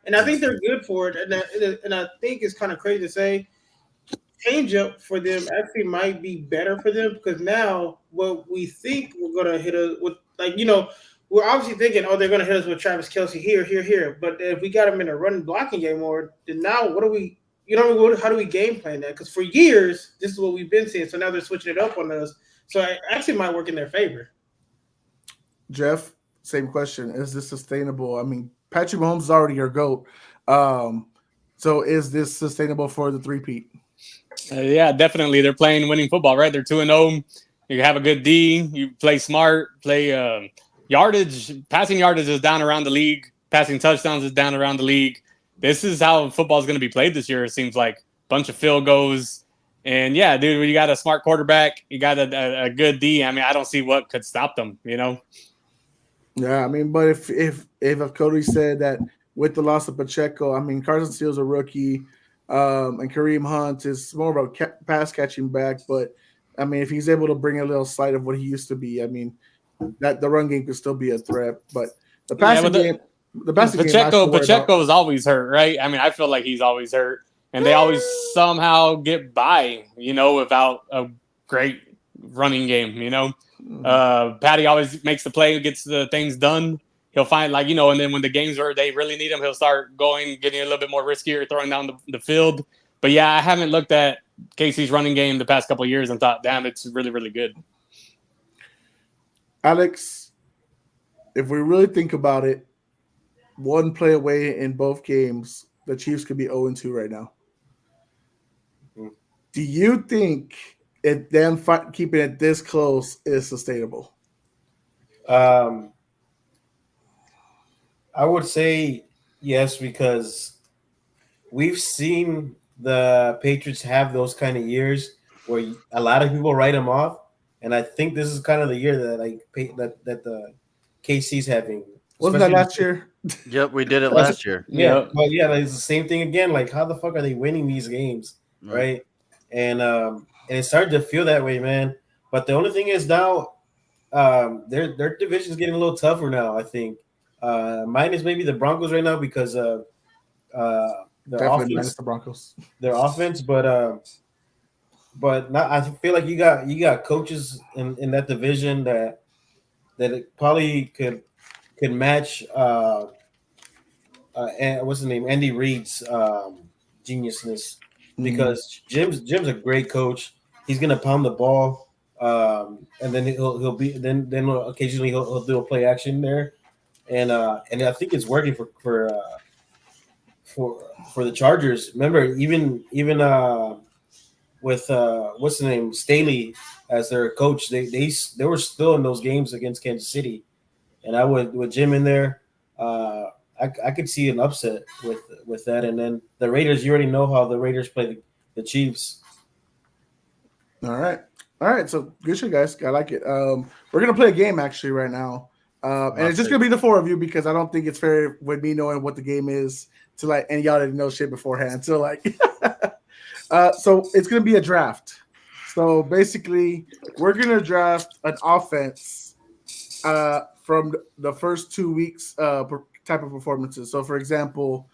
And I think they're good for it. And I think it's kind of crazy to say change up for them actually might be better for them because now what we think we're going to hit us with, we're obviously thinking, they're going to hit us with Travis Kelsey here. But if we got him in a run blocking game more, then now what do we – how do we game plan that? Because for years, this is what we've been seeing. So now they're switching it up on us. So it actually might work in their favor. Jeff, same question. Is this sustainable? I mean, Patrick Mahomes is already your GOAT. So is this sustainable for the three-peat? Yeah, definitely. They're playing winning football, right? They're 2-0. You have a good D. You play smart. Play yardage. Passing yardage is down around the league. Passing touchdowns is down around the league. This is how football is going to be played this year. It seems like bunch of field goals. And yeah, dude, when you got a smart quarterback, you got a good D. I mean, I don't see what could stop them, Yeah, I mean, but if Cody said that with the loss of Pacheco, I mean, Carson Steele's a rookie, and Kareem Hunt is more of a pass catching back. But I mean, if he's able to bring a little slight of what he used to be, I mean, that the run game could still be a threat. But the passing game, Pacheco is always hurt, right? I mean, I feel like he's always hurt, and they always somehow get by, without a great running game, Patty always makes the play, gets the things done. He'll find and then when the games where they really need him, he'll start getting a little bit more riskier, throwing down the field. But yeah, I haven't looked at Casey's running game the past couple of years and thought, damn, it's really, really good. Alex, if we really think about it, one play away in both games, the Chiefs could be 0-2 right now. Do you think them keeping it this close is sustainable? I would say yes, because we've seen the Patriots have those kind of years where a lot of people write them off, and I think this is kind of the year that that the KC's having. Wasn't that last year? Yep, we did it last year. Yeah, but yeah, it's the same thing again. Like, how the fuck are they winning these games, right? And it's starting to feel that way, man. But the only thing is now, their division is getting a little tougher now. I think minus maybe the Broncos right now because of their Definitely offense. the Broncos. Their offense, but not, I feel like you got coaches in that division that it probably could match. What's his name? Andy Reid's geniusness, because Jim's a great coach. He's gonna pound the ball, and then he'll occasionally he'll do a play action there, and I think it's working for the Chargers. Remember, even with what's the name, Staley as their coach, they were still in those games against Kansas City, and I would with Jim in there. I could see an upset with that, and then the Raiders. You already know how the Raiders play the Chiefs. All right. So good shit, guys. I like it. We're gonna play a game actually right now, and it's just gonna be the four of you because I don't think it's fair with me knowing what the game is and y'all didn't know shit beforehand. So so it's gonna be a draft. So basically, we're gonna draft an offense from the first 2 weeks type of performances. So, for example,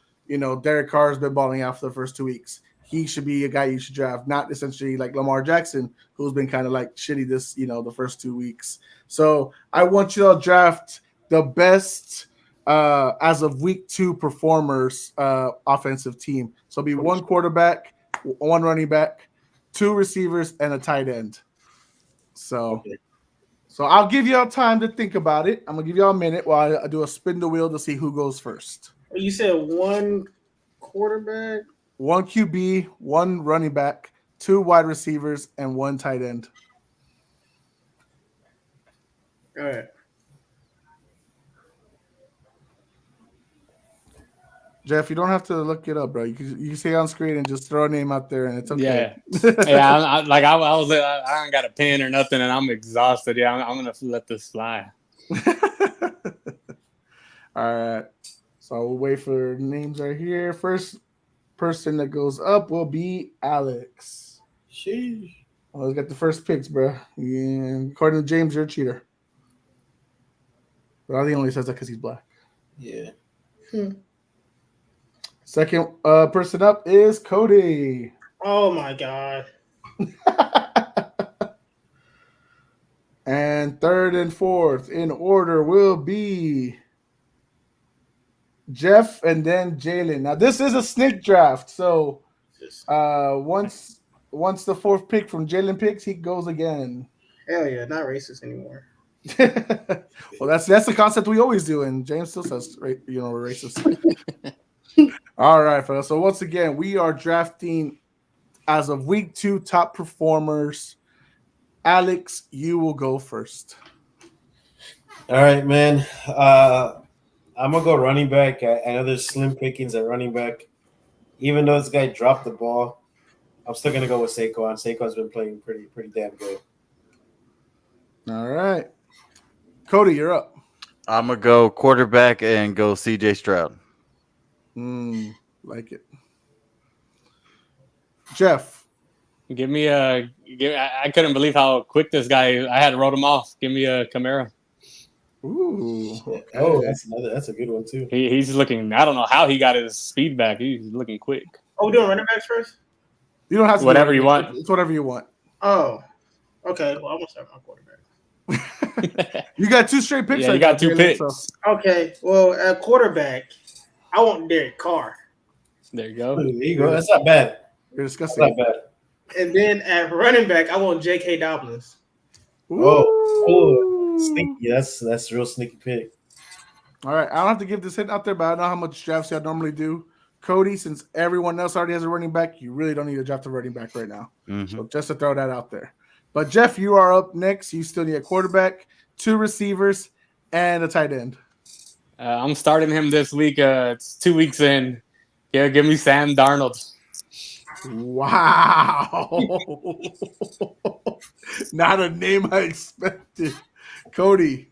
Derek Carr has been balling out for the first 2 weeks. He should be a guy you should draft, not essentially like Lamar Jackson, who's been kind of like shitty this, the first 2 weeks. So I want you to draft the best as of week 2 performers offensive team. So it'll be one quarterback, one running back, 2 receivers, and a tight end. So, Okay. so I'll give y'all time to think about it. I'm gonna give y'all a minute while I do a spin the wheel to see who goes first. You said one quarterback. 1 QB, 1 running back, 2 wide receivers, and 1 tight end. All right. Jeff, you don't have to look it up, bro. You can see on screen and just throw a name out there, and it's okay. Yeah. I don't got a pen or nothing, and I'm exhausted. Yeah, I'm gonna let this fly. All right. So we'll wait for names right here. First person that goes up will be Alex. Sheesh. Well, we got the first picks, bro. Yeah. According to James, you're a cheater. But I think he only says that because he's black. Yeah. Second person up is Cody. Oh my God. And third and fourth in order will be Jeff and then Jalen. Now this is a snake draft, so once the fourth pick from Jalen picks, he goes again. Hell yeah, not racist anymore. Well, that's the concept we always do, and James still says, we're racist. All right, fellas. So once again, we are drafting as of week 2 top performers. Alex, you will go first. All right, man. I'm gonna go running back. I know there's slim pickings at running back. Even though this guy dropped the ball, I'm still gonna go with Saquon. Saquon's been playing pretty damn good. All right, Cody, you're up. I'm gonna go quarterback and go CJ Stroud. Like it. Jeff. I couldn't believe how quick this guy. I had to wrote him off. Give me a Camaro. Ooh. Okay. Oh, that's a good one too. He's looking. I don't know how he got his speed back. He's looking quick. Oh, we're doing running backs first? You don't have to whatever you want. It's whatever you want. Oh, okay. Well, I'm gonna start my quarterback. You got 2 straight picks. Yeah, you got 2 picks. Okay. Well, at quarterback, I want Derek Carr. There you go. There you go. That's not bad. You're That's disgusting. not bad. And then at running back, I want J.K. Dobbins. Oh, sneaky. That's a real sneaky pick. All right. I don't have to give this hint out there, but I know how much drafts y'all normally do. Cody, since everyone else already has a running back, you really don't need to draft a running back right now. Mm-hmm. So just to throw that out there. But Jeff, you are up next. You still need a quarterback, 2 receivers, and a tight end. I'm starting him this week. It's 2 weeks in. Yeah, give me Sam Darnold. Wow. Not a name I expected. Cody.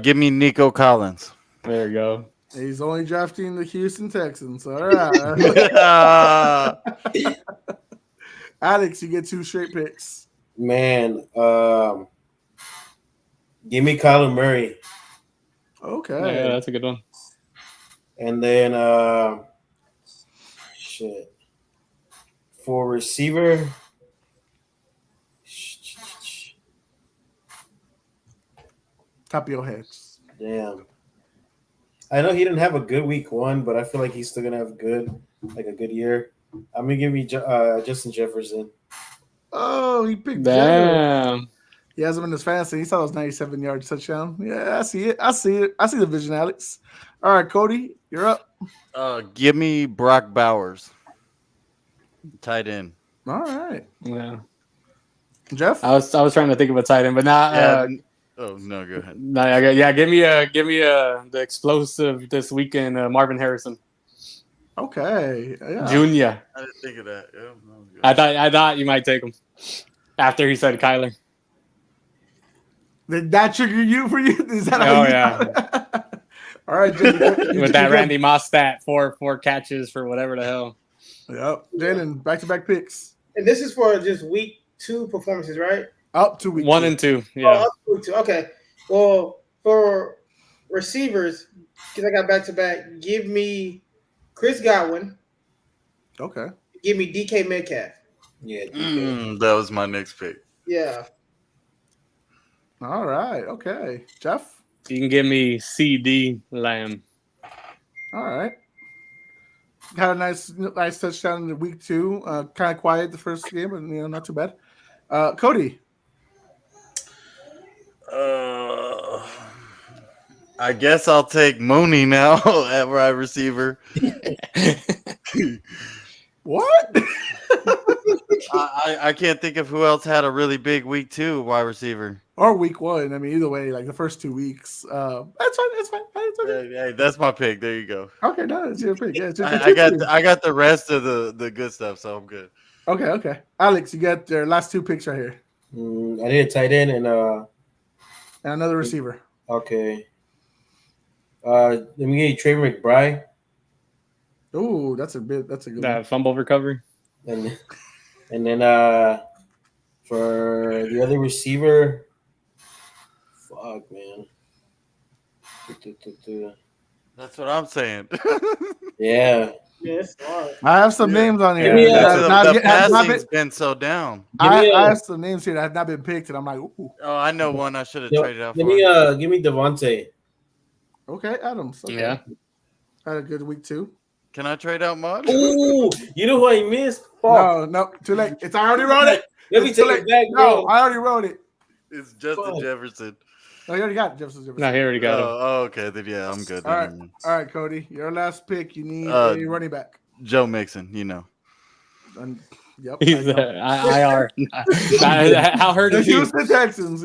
Give me Nico Collins. There you go. He's only drafting the Houston Texans. All right. Alex, you get 2 straight picks. Man, give me Kyler Murray. Okay. Yeah, that's a good one. And then for receiver, Top of your heads. damn. I know he didn't have a good week 1, but I feel like he's still gonna have a good year. I'm gonna give me Justin Jefferson. Oh, he picked Jefferson. Damn. He has him in his fantasy. He saw those 97-yard touchdown. Yeah, I see it. I see the vision, Alex. All right, Cody, you're up. Give me Brock Bowers. Tight end. All right. Yeah. Jeff? I was trying to think of a tight end, but now. Oh no, go ahead. No, yeah. Give me the explosive this weekend, Marvin Harrison. Okay. Yeah. Junior. I didn't think of that. Yeah, I thought you might take him after he said Kyler. Did that trigger you for you? Is that Oh, yeah. All right, Jalen. With that Randy Moss stat, four catches for whatever the hell. Yep. Jalen, back-to-back picks. And this is for just week 2 performances, right? Up to week 1 2. and 2. Oh, Yeah. up to week 2. Okay. Well, for receivers, because I got back-to-back, give me Chris Godwin. Okay. Give me DK Metcalf. Yeah. That was my next pick. Yeah. All right. Okay. Jeff? You can give me CD Lamb. All right. Had a nice touchdown in the week 2. Kind of quiet the first game, but not too bad. Cody. I guess I'll take Mooney now at wide receiver. What? I can't think of who else had a really big week 2 wide receiver. Or week 1. I mean, either way, like the first 2 weeks. That's fine. It's fine. It's okay. Hey, that's my pick. There you go. Okay, no, it's your pick. Yeah, it's I got the rest of the good stuff, so I'm good. Okay. Alex, you got your last 2 picks right here. I need a tight end and another receiver. Okay. Let me get you Trey McBride. Ooh, that's a good one. Fumble recovery. And then for the other receiver, fuck man. That's what I'm saying. Yeah. Yes, all right. I have some names on here. The passing's been so down. I have some names here that have not been picked, and I'm like, ooh. Oh, I know one I should have traded out for. Give me Devontae. Okay, Adams. Okay. Yeah. Had a good week 2. Can I trade out Mud? Ooh, you know who I missed? Fuck. No, too late. I already wrote it. Let me take it back, bro. No, I already wrote it. It's Justin Jefferson. No, you already got it, Jefferson. No, he already got him. Oh, okay. Then yeah, I'm good. All right, Cody. Your last pick. You need a running back. Joe Mixon. Yep. He's IR. How hurt The is he? Houston Texans.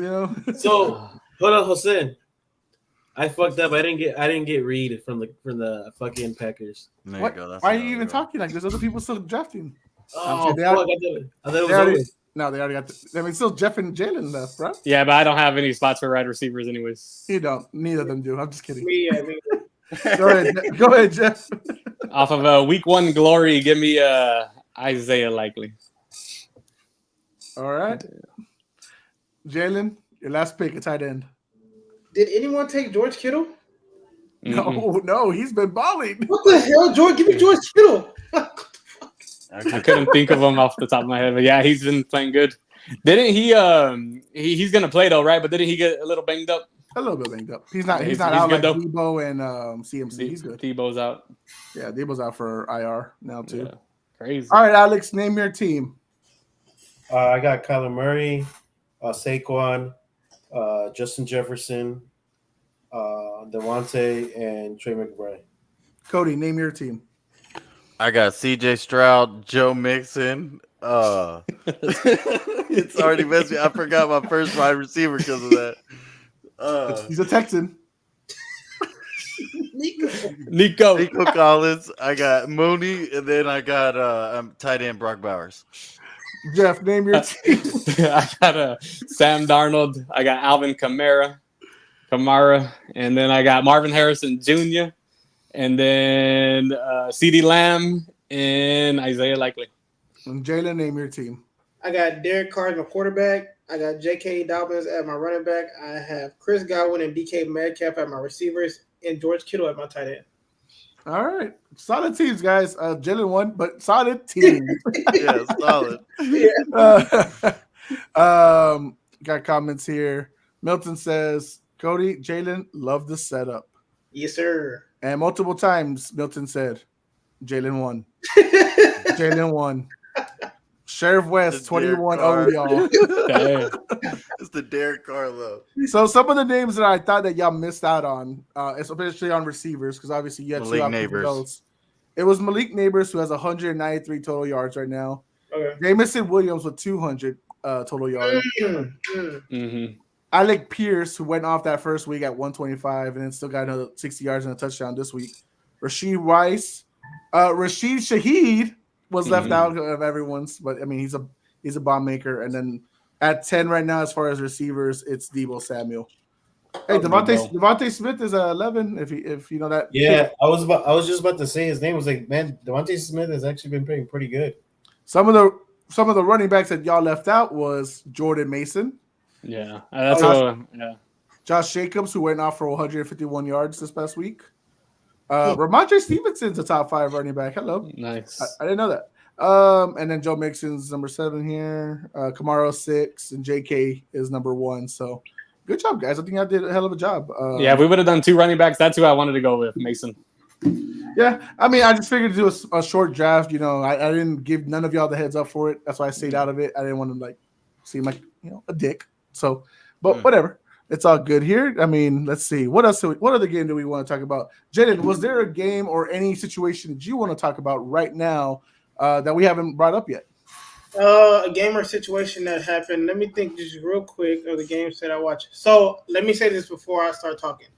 So hold on, Jose. I fucked up. I didn't get Reed from the fucking Packers. There What? you go. That's Why are you even talking like this? Other people still drafting. Oh, They fuck, already- I thought it was over. No, they already got. Still Jeff and Jalen left, bro. Yeah, but I don't have any spots for wide receivers, anyways. You don't. Neither of them do. I'm just kidding. Me. Go ahead, Jeff. Off of a week 1 glory, give me Isaiah Likely. All right, Jalen, your last pick, a tight end. Did anyone take George Kittle? Mm-mm. No, he's been balling. What the hell, George? Give me George Kittle. I couldn't think of him off the top of my head, but yeah, he's been playing good. Didn't he? He's gonna play though, right? But didn't he get a little banged up? A little bit banged up. He's not He's out like good, Debo and CMC. He's good. Debo's out. Yeah, Debo's out for IR now too. Yeah. Crazy. All right, Alex, name your team. I got Kyler Murray, Saquon, Justin Jefferson, Devontae, and Trey McBride. Cody, name your team. I got CJ Stroud, Joe Mixon. It's already messed me. I forgot my first wide receiver because of that. He's a Texan. Nico Collins. I got Mooney, and then I got tight end Brock Bowers. Jeff, name your team. I got Sam Darnold. I got Alvin Kamara, and then I got Marvin Harrison Jr. And then CeeDee Lamb and Isaiah Likely. And Jalen, name your team. I got Derek Carr as my quarterback. I got J.K. Dobbins at my running back. I have Chris Godwin and DK Metcalf at my receivers, and George Kittle at my tight end. All right. Solid teams, guys. Jalen won, but solid teams. Yeah, solid. Got comments here. Milton says, Cody, Jalen, love the setup. Yes, sir. And multiple times, Milton said, Jalen won. Jalen won. Sheriff West, 21-0, y'all. It's the Derek Carr love. So some of the names that I thought that y'all missed out on, especially on receivers, because obviously you had Malik two Neighbors. those. It was Malik Neighbors, who has 193 total yards right now. Okay. Jamison Williams with 200 total yards. Mm-hmm. Alec Pierce, who went off that first week at 125 and then still got another 60 yards and a touchdown this week. Rashid Rice. Rashid Shaheed was left out of everyone's, but I mean he's a bomb maker. And then at 10 right now, as far as receivers, it's Deebo Samuel. Hey, Devontae Smith is 11. If you know that. Yeah, I was just about to say his name. Was like, man, Devontae Smith has actually been playing pretty good. Some of the running backs that y'all left out was Jordan Mason. Yeah, that's Josh Jacobs, who went off for 151 yards this past week. Ramondre Stevenson's a top 5 running back. Hello. Nice. I didn't know that. And then Joe Mixon's number 7 here. Kamara 6, and JK is number 1. So good job, guys. I think I did a hell of a job. Yeah, if we would have done 2 running backs, that's who I wanted to go with, Mason. Yeah, I mean, I just figured to do a short draft. I didn't give none of y'all the heads up for it. That's why I stayed out of it. I didn't want to like seem like a dick. So, but whatever. It's all good here. I mean, let's see. What else? What other game do we want to talk about? Jaden, was there a game or any situation that you want to talk about right now that we haven't brought up yet? A game or situation that happened. Let me think just real quick of the games that I watched. So let me say this before I start talking.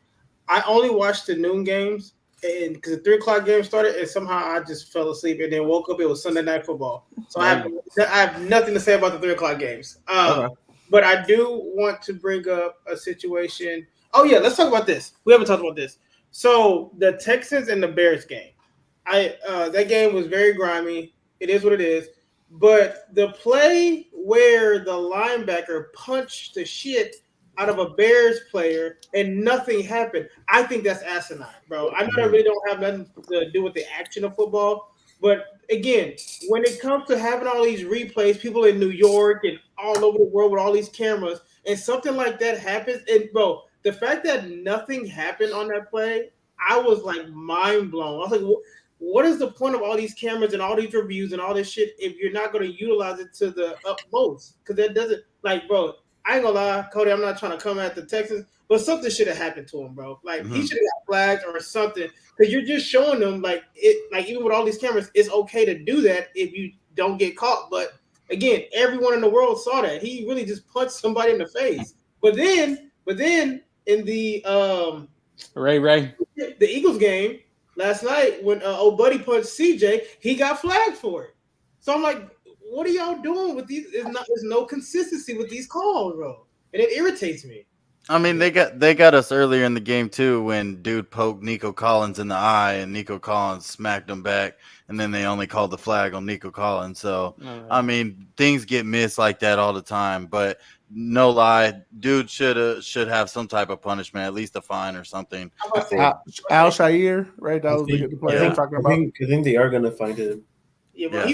I only watched the noon games, and because the 3 o'clock game started, and somehow I just fell asleep and then woke up. It was Sunday Night Football, so I have nothing to say about the 3 o'clock games. Okay. But I do want to bring up a situation. Oh yeah, let's talk about this. We haven't talked about this. So the Texans and the Bears game. That game was very grimy. It is what it is. But the play where the linebacker punched the shit out of a Bears player and nothing happened, I think that's asinine, bro. I know that really don't have nothing to do with the action of football. But again, when it comes to having all these replays, people in New York and all over the world with all these cameras, and something like that happens, and bro, the fact that nothing happened on that play, I was like mind blown. I was like, what is the point of all these cameras and all these reviews and all this shit if you're not going to utilize it to the utmost? Because that doesn't, like, bro, I ain't gonna lie, Cody, I'm not trying to come at the Texans, but something should have happened to him, bro. Like, he should have got flagged or something, because you're just showing them, like, even with all these cameras, it's okay to do that if you don't get caught. But again, everyone in the world saw that. He really just punched somebody in the face. But then in the the Eagles game last night, when old buddy punched CJ, he got flagged for it. So I'm like, what are y'all doing with these? There's no consistency with these calls, bro, and it irritates me. I mean, they got us earlier in the game too when dude poked Nico Collins in the eye and Nico Collins smacked him back, and then they only called the flag on Nico Collins. So I mean, things get missed like that all the time. But no lie, dude should have some type of punishment, at least a fine or something. Al Shair, right? That was the player I'm talking about. I think they are gonna find him. Yeah, but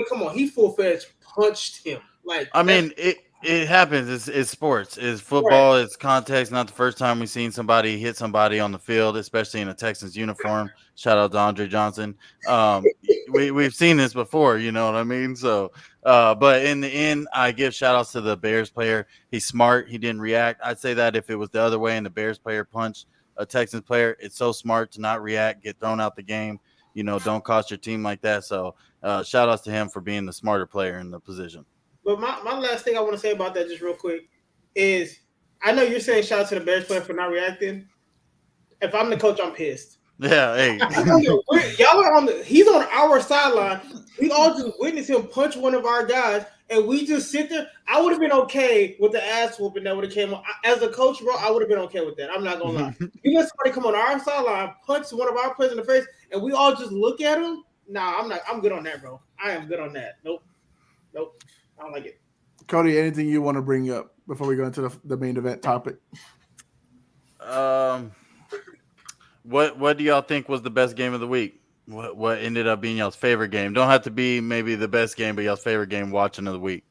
come on, he full-fledged punched him. Like, I mean, it happens. It's sports. It's football. Right. It's context. Not the first time we've seen somebody hit somebody on the field, especially in a Texans uniform. Shout out to Andre Johnson. We've seen this before. You know what I mean? So, but in the end, I give shout outs to the Bears player. He's smart. He didn't react. I'd say that if it was the other way and the Bears player punched a Texans player, it's so smart to not react, get thrown out the game. Don't cost your team like that. So shout outs to him for being the smarter player in the position. But my last thing I want to say about that, just real quick, is I know you're saying shout out to the Bears player for not reacting. If I'm the coach, I'm pissed. Yeah, hey. Y'all are he's on our sideline. We all just witnessed him punch one of our guys, and we just sit there. I would have been okay with the ass whooping that would have came on. As a coach, bro, I would have been okay with that. I'm not gonna lie. You let somebody come on our sideline, punch one of our players in the face, and we all just look at him. Nah, I'm not. I'm good on that, bro. I am good on that. Nope. I don't like it. Cody, anything you want to bring up before we go into the main event topic? What do y'all think was the best game of the week? What ended up being y'all's favorite game? Don't have to be maybe the best game, but y'all's favorite game watching of the week.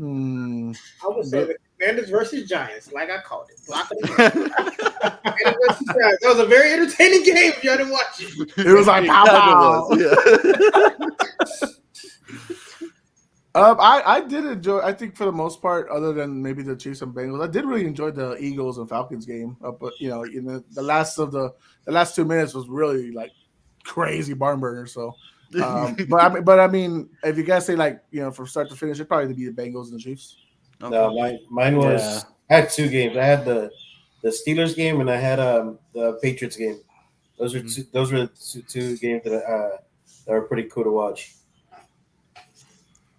I would say the Commanders versus Giants, like I called it. That was a very entertaining game if y'all didn't watch it. It was like pow pow. Yeah. I did enjoy. I think for the most part, other than maybe the Chiefs and Bengals, I did really enjoy the Eagles and Falcons game. But the last 2 minutes was really like crazy barn burner. So, but I mean, if you guys say like from start to finish, it'd probably be the Bengals and the Chiefs. Okay. No, mine was. I had 2 games. I had the Steelers game and I had the Patriots game. Those were the two games that were pretty cool to watch.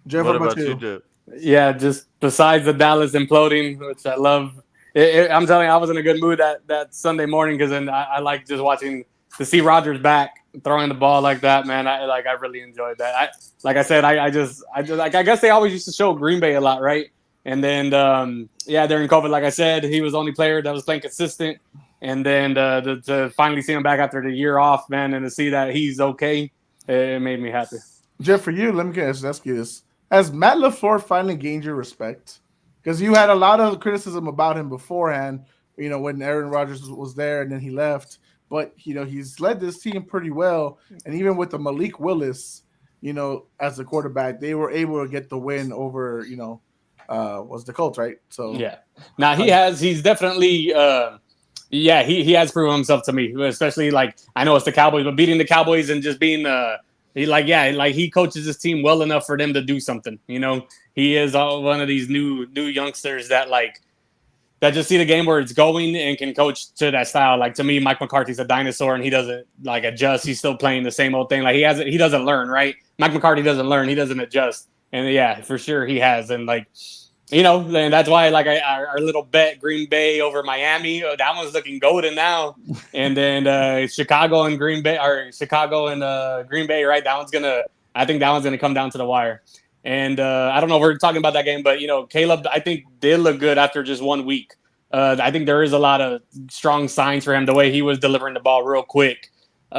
Jeff, what about you? Jeff? Yeah, just besides the Dallas imploding, which I love. I'm telling you, I was in a good mood that Sunday morning because then I like just watching to see Rodgers back throwing the ball like that. Man, I really enjoyed that. I guess they always used to show Green Bay a lot, right? And then during COVID, like I said, he was the only player that was playing consistent. And then to finally see him back after the year off, man, and to see that he's okay, it made me happy. Jeff, for you, let me ask you this. Has Matt LaFleur finally gained your respect? Because you had a lot of criticism about him beforehand, when Aaron Rodgers was there and then he left. but he's led this team pretty well. And even with the Malik Willis, as the quarterback, they were able to get the win over was the Colts, right? So Yeah. Now he's definitely he has proven himself to me, especially like I know it's the Cowboys, but beating the Cowboys and just being he coaches his team well enough for them to do something. He is one of these new youngsters that just see the game where it's going and can coach to that style. Like to me, Mike McCarthy's a dinosaur and he doesn't adjust. He's still playing the same old thing. Like he doesn't learn, right? Mike McCarthy doesn't learn. He doesn't adjust. And yeah, for sure he has. And and that's why our little bet Green Bay over Miami, that one's looking golden now. And then Chicago and Green Bay, or Chicago and Green Bay, right? I think that one's gonna come down to the wire. And I don't know if we're talking about that game, but Caleb, I think did look good after just 1 week. I think there is a lot of strong signs for him, the way he was delivering the ball real quick. He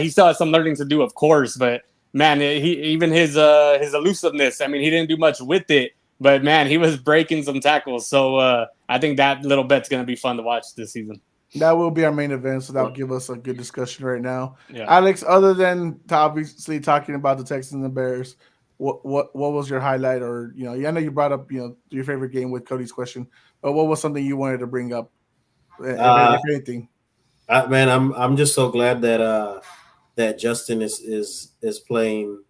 still has some learning to do, of course, but man, his elusiveness. I mean, he didn't do much with it, but man, he was breaking some tackles. So I think that little bet's going to be fun to watch this season. That will be our main event, so that'll give us a good discussion right now. Yeah. Alex, other than obviously talking about the Texans and Bears, what was your highlight? Or I know you brought up your favorite game with Cody's question, but what was something you wanted to bring up? If anything, man, I'm just so glad that Justin is playing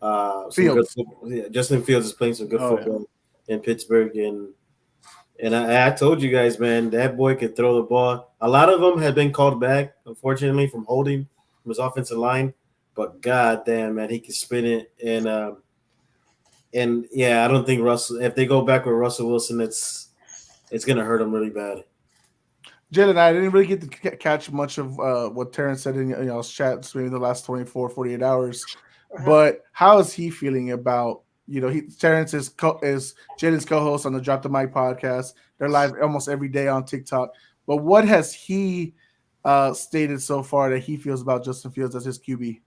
some good football. Yeah, Justin Fields is playing some good football in Pittsburgh, and I told you guys, man, that boy could throw the ball. A lot of them had been called back, unfortunately, from holding from his offensive line, but god damn, man, he can spin it. And yeah, I don't think Russell. If they go back with Russell Wilson, it's gonna hurt him really bad. Jalen, I didn't really get to catch much of what Terrence said in his chat maybe the last 24, 48 hours. But how is he feeling about, Terrence is Jalen's co-host on the Drop the Mic podcast. They're live almost every day on TikTok. But what has he stated so far that he feels about Justin Fields as his QB?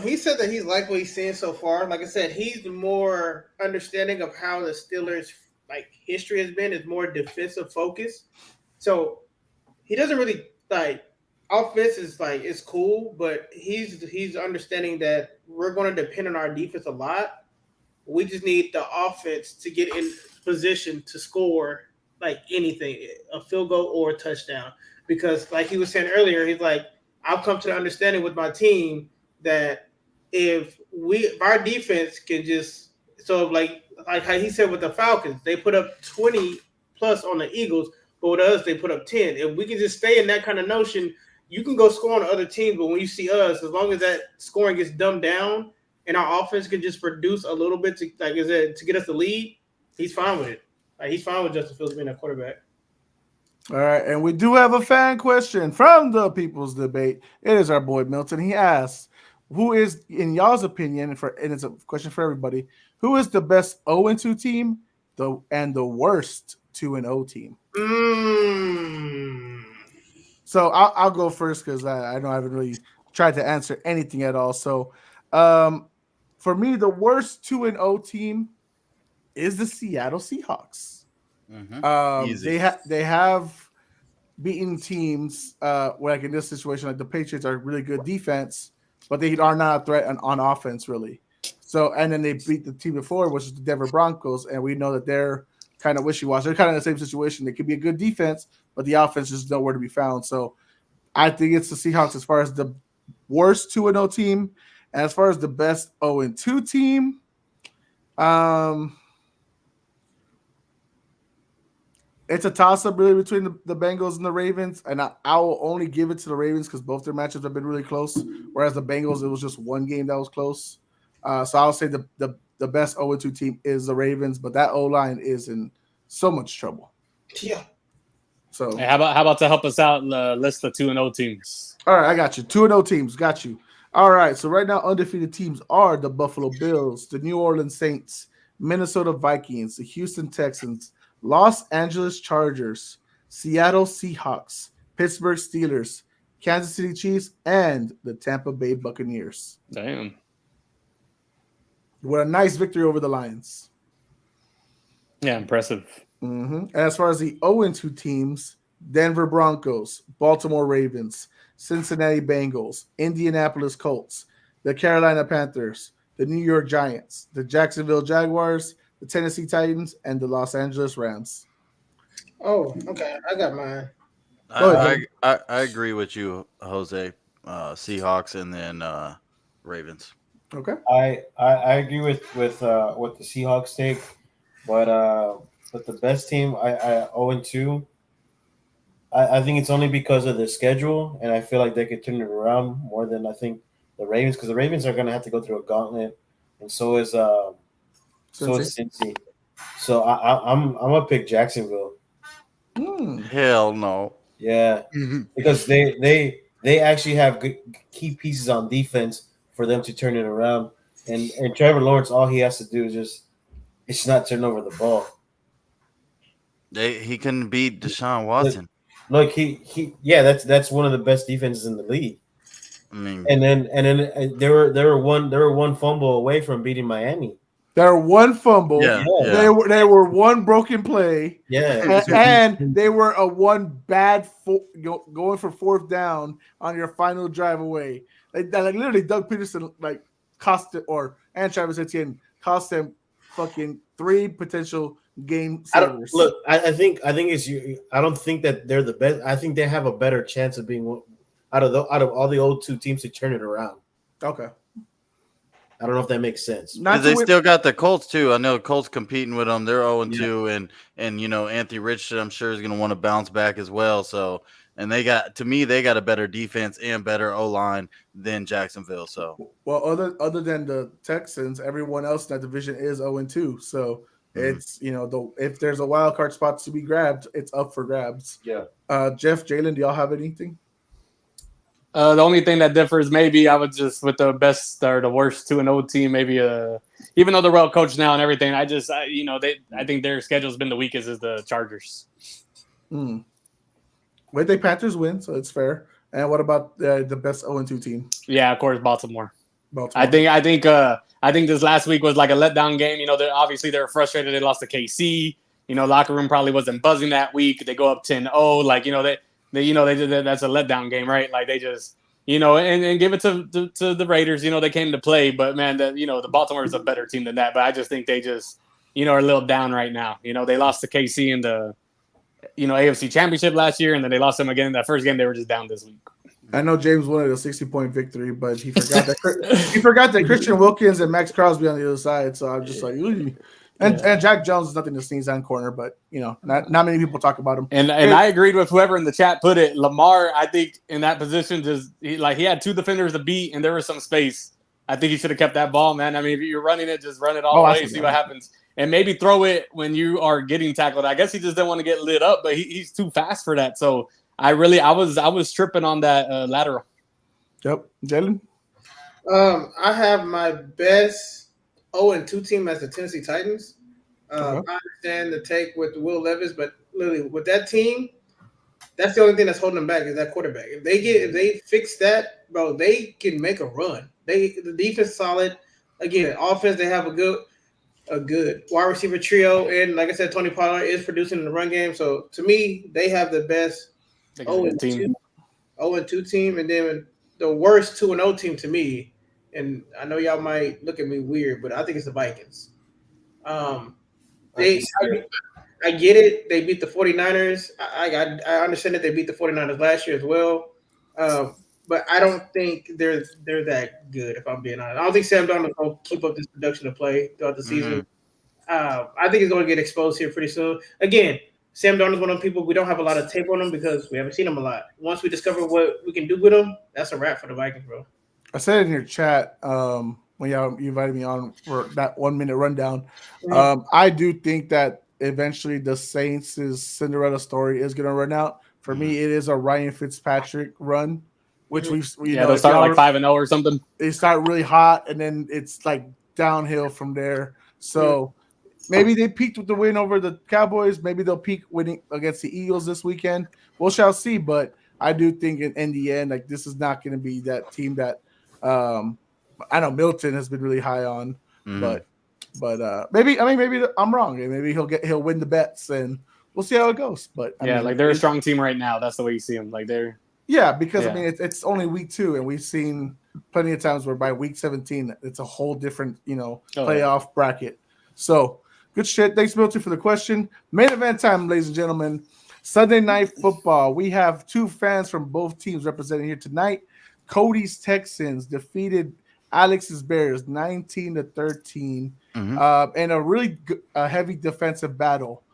He said that he's liked what he's seeing so far. Like I said, he's more understanding of how the Steelers' history has been. Is more defensive focused. So he doesn't really offense is it's cool, but he's understanding that we're going to depend on our defense a lot. We just need the offense to get in position to score anything, a field goal or a touchdown. Because like he was saying earlier, he's like, I've come to the understanding with my team that if our defense can just like how he said with the Falcons, they put up 20 plus on the Eagles. But with us, they put up 10. If we can just stay in that kind of notion, you can go score on other teams. But when you see us, as long as that scoring gets dumbed down and our offense can just produce a little bit to get us the lead, he's fine with it. He's fine with Justin Fields being a quarterback. All right, and we do have a fan question from the People's Debate. It is our boy Milton. He asks, who is, in y'all's opinion, and it's a question for everybody, who is the best 0-2 team and the worst 2-0 team? So I'll go first because I know I haven't really tried to answer anything at all. So for me, the worst 2-0 team is the Seattle Seahawks. Mm-hmm. They have beaten teams in this situation, the Patriots are really good defense, but they are not a threat on offense really. So and then they beat the team before, which is the Denver Broncos, and we know that they're kind of wishy-washy. They're kind of in the same situation. They could be a good defense, but the offense is nowhere to be found. So I think it's the Seahawks as far as the worst 2-0 team. And as far as the best 0-2 team, it's a toss-up really between the Bengals and the Ravens. And I will only give it to the Ravens because both their matchups have been really close. Whereas the Bengals, it was just one game that was close. So I'll say the best 0-2 team is the Ravens, but that O-line is in so much trouble. Yeah. So hey, how about to help us out, list the 2-0 teams? All right, I got you. 2-0 teams, got you. All right, so right now undefeated teams are the Buffalo Bills, the New Orleans Saints, Minnesota Vikings, the Houston Texans, Los Angeles Chargers, Seattle Seahawks, Pittsburgh Steelers, Kansas City Chiefs, and the Tampa Bay Buccaneers. Damn. What a nice victory over the Lions. Yeah, impressive. Mm-hmm. And as far as the 0-2 teams, Denver Broncos, Baltimore Ravens, Cincinnati Bengals, Indianapolis Colts, the Carolina Panthers, the New York Giants, the Jacksonville Jaguars, the Tennessee Titans, and the Los Angeles Rams. Oh, okay. I got mine. Go ahead. I agree with you, Jose. Seahawks and then Ravens. Okay. I agree with the Seahawks take, but the best team I 0-2. I think it's only because of the schedule, and I feel like they could turn it around more than I think the Ravens, because the Ravens are going to have to go through a gauntlet, and so is Cincy. So I'm gonna pick Jacksonville. Hell no. Yeah, because they actually have good key pieces on defense for them to turn it around, and Trevor Lawrence, all he has to do is it's not turn over the ball. He couldn't beat Deshaun Watson. Look, that's one of the best defenses in the league. I mean, And then they were one fumble away from beating Miami. They're one fumble. Yeah. They were one broken play. Yeah, And they were a one bad going for fourth down on your final drive away. Like literally, Doug Peterson cost it, and Travis Etienne cost them fucking 3 potential game savers. I think it's you. I don't think that they're the best. I think they have a better chance of being out of all the old 2 teams to turn it around. Okay. I don't know if that makes sense. Because they still got the Colts too. I know the Colts competing with them. They're 0-2, and Anthony Richardson, I'm sure, is going to want to bounce back as well. So, and they got a better defense and better O-line than Jacksonville. So, well, other than the Texans, everyone else in that division is 0-2. So it's if there's a wild card spot to be grabbed, it's up for grabs. Yeah. Jeff, Jalen, do y'all have anything? The only thing that differs, maybe I would just with the best or the worst 2-0 team, maybe even though they're well coached now and everything, I think their schedule's been the weakest is the Chargers. Wait, they Panthers win, so it's fair. And what about the best 0-2 team? Yeah, of course, Baltimore. I think this last week was like a letdown game. Obviously they were frustrated. They lost to KC. Locker room probably wasn't buzzing that week. They go up 10-0. They did that's a letdown game, right? Like they just, and give it to the Raiders. They came to play, but man, the Baltimore is a better team than that. But I just think they just, are a little down right now. They lost to KC in the, AFC Championship last year, and then they lost them again. That first game, they were just down this week. I know James wanted a 60-point victory, but he forgot that Christian Wilkins and Max Crosby on the other side. So I'm just like, ooh. And Jack Jones is nothing to sneeze on corner, but not many people talk about him. And I agreed with whoever in the chat put it. Lamar, I think in that position, he had 2 defenders to beat, and there was some space. I think he should have kept that ball, man. I mean, if you're running it, just run it all the way, see what happens, and maybe throw it when you are getting tackled. I guess he just didn't want to get lit up, but he's too fast for that. So I was tripping on that lateral. Yep, Jalen. I have my best 0-2 team as the Tennessee Titans. I understand the take with Will Levis, but literally with that team, that's the only thing that's holding them back is that quarterback. If they fix that, bro, they can make a run. The defense solid. Again, offense, they have a good wide receiver trio, and like I said, Tony Pollard is producing in the run game. So to me, they have the best 0-2 team, and then the worst 2-0 team to me. And I know y'all might look at me weird, but I think it's the Vikings. I get it. They beat the 49ers. I understand that they beat the 49ers last year as well. But I don't think they're that good, if I'm being honest. I don't think Sam Darnold will keep up this production of play throughout the season. I think he's going to get exposed here pretty soon. Again, Sam Darnold's one of the people we don't have a lot of tape on him because we haven't seen him a lot. Once we discover what we can do with him, that's a wrap for the Vikings, bro. I said in your chat when you invited me on for that 1-minute rundown. I do think that eventually the Saints' Cinderella story is going to run out. For me, it is a Ryan Fitzpatrick run, which they'll start like 5-0 or something. They start really hot, and then it's like downhill from there. So maybe they peaked with the win over the Cowboys. Maybe they'll peak winning against the Eagles this weekend. We shall see. But I do think in the end, like this is not going to be that team that I know Milton has been really high on, but maybe I'm wrong. Maybe he'll win the bets and we'll see how it goes. But I Yeah, mean, like they're a strong team right now. That's the way you see them. Like they're yeah, because I yeah. mean it's only week 2, and we've seen plenty of times where by week 17 it's a whole different Oh, yeah. playoff bracket. So good shit. Thanks, Milton, for the question. Main event time, ladies and gentlemen. Sunday night football. We have 2 fans from both teams representing here tonight. Cody's Texans defeated Alex's Bears 19-13, Mhm. and a really heavy defensive battle.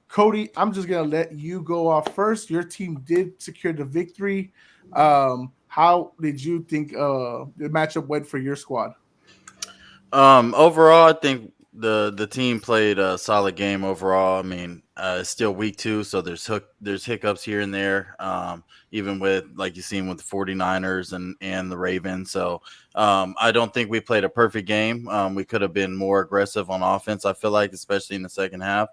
Cody, I'm just gonna let you go off first. Your team did secure the victory. How did you think the matchup went for your squad? Overall, I think the team played a solid game overall. I mean, it's still week 2, so there's hiccups here and there. Even with like you seen with the 49ers and the Ravens. So I don't think we played a perfect game. We could have been more aggressive on offense. I feel like, especially in the second half.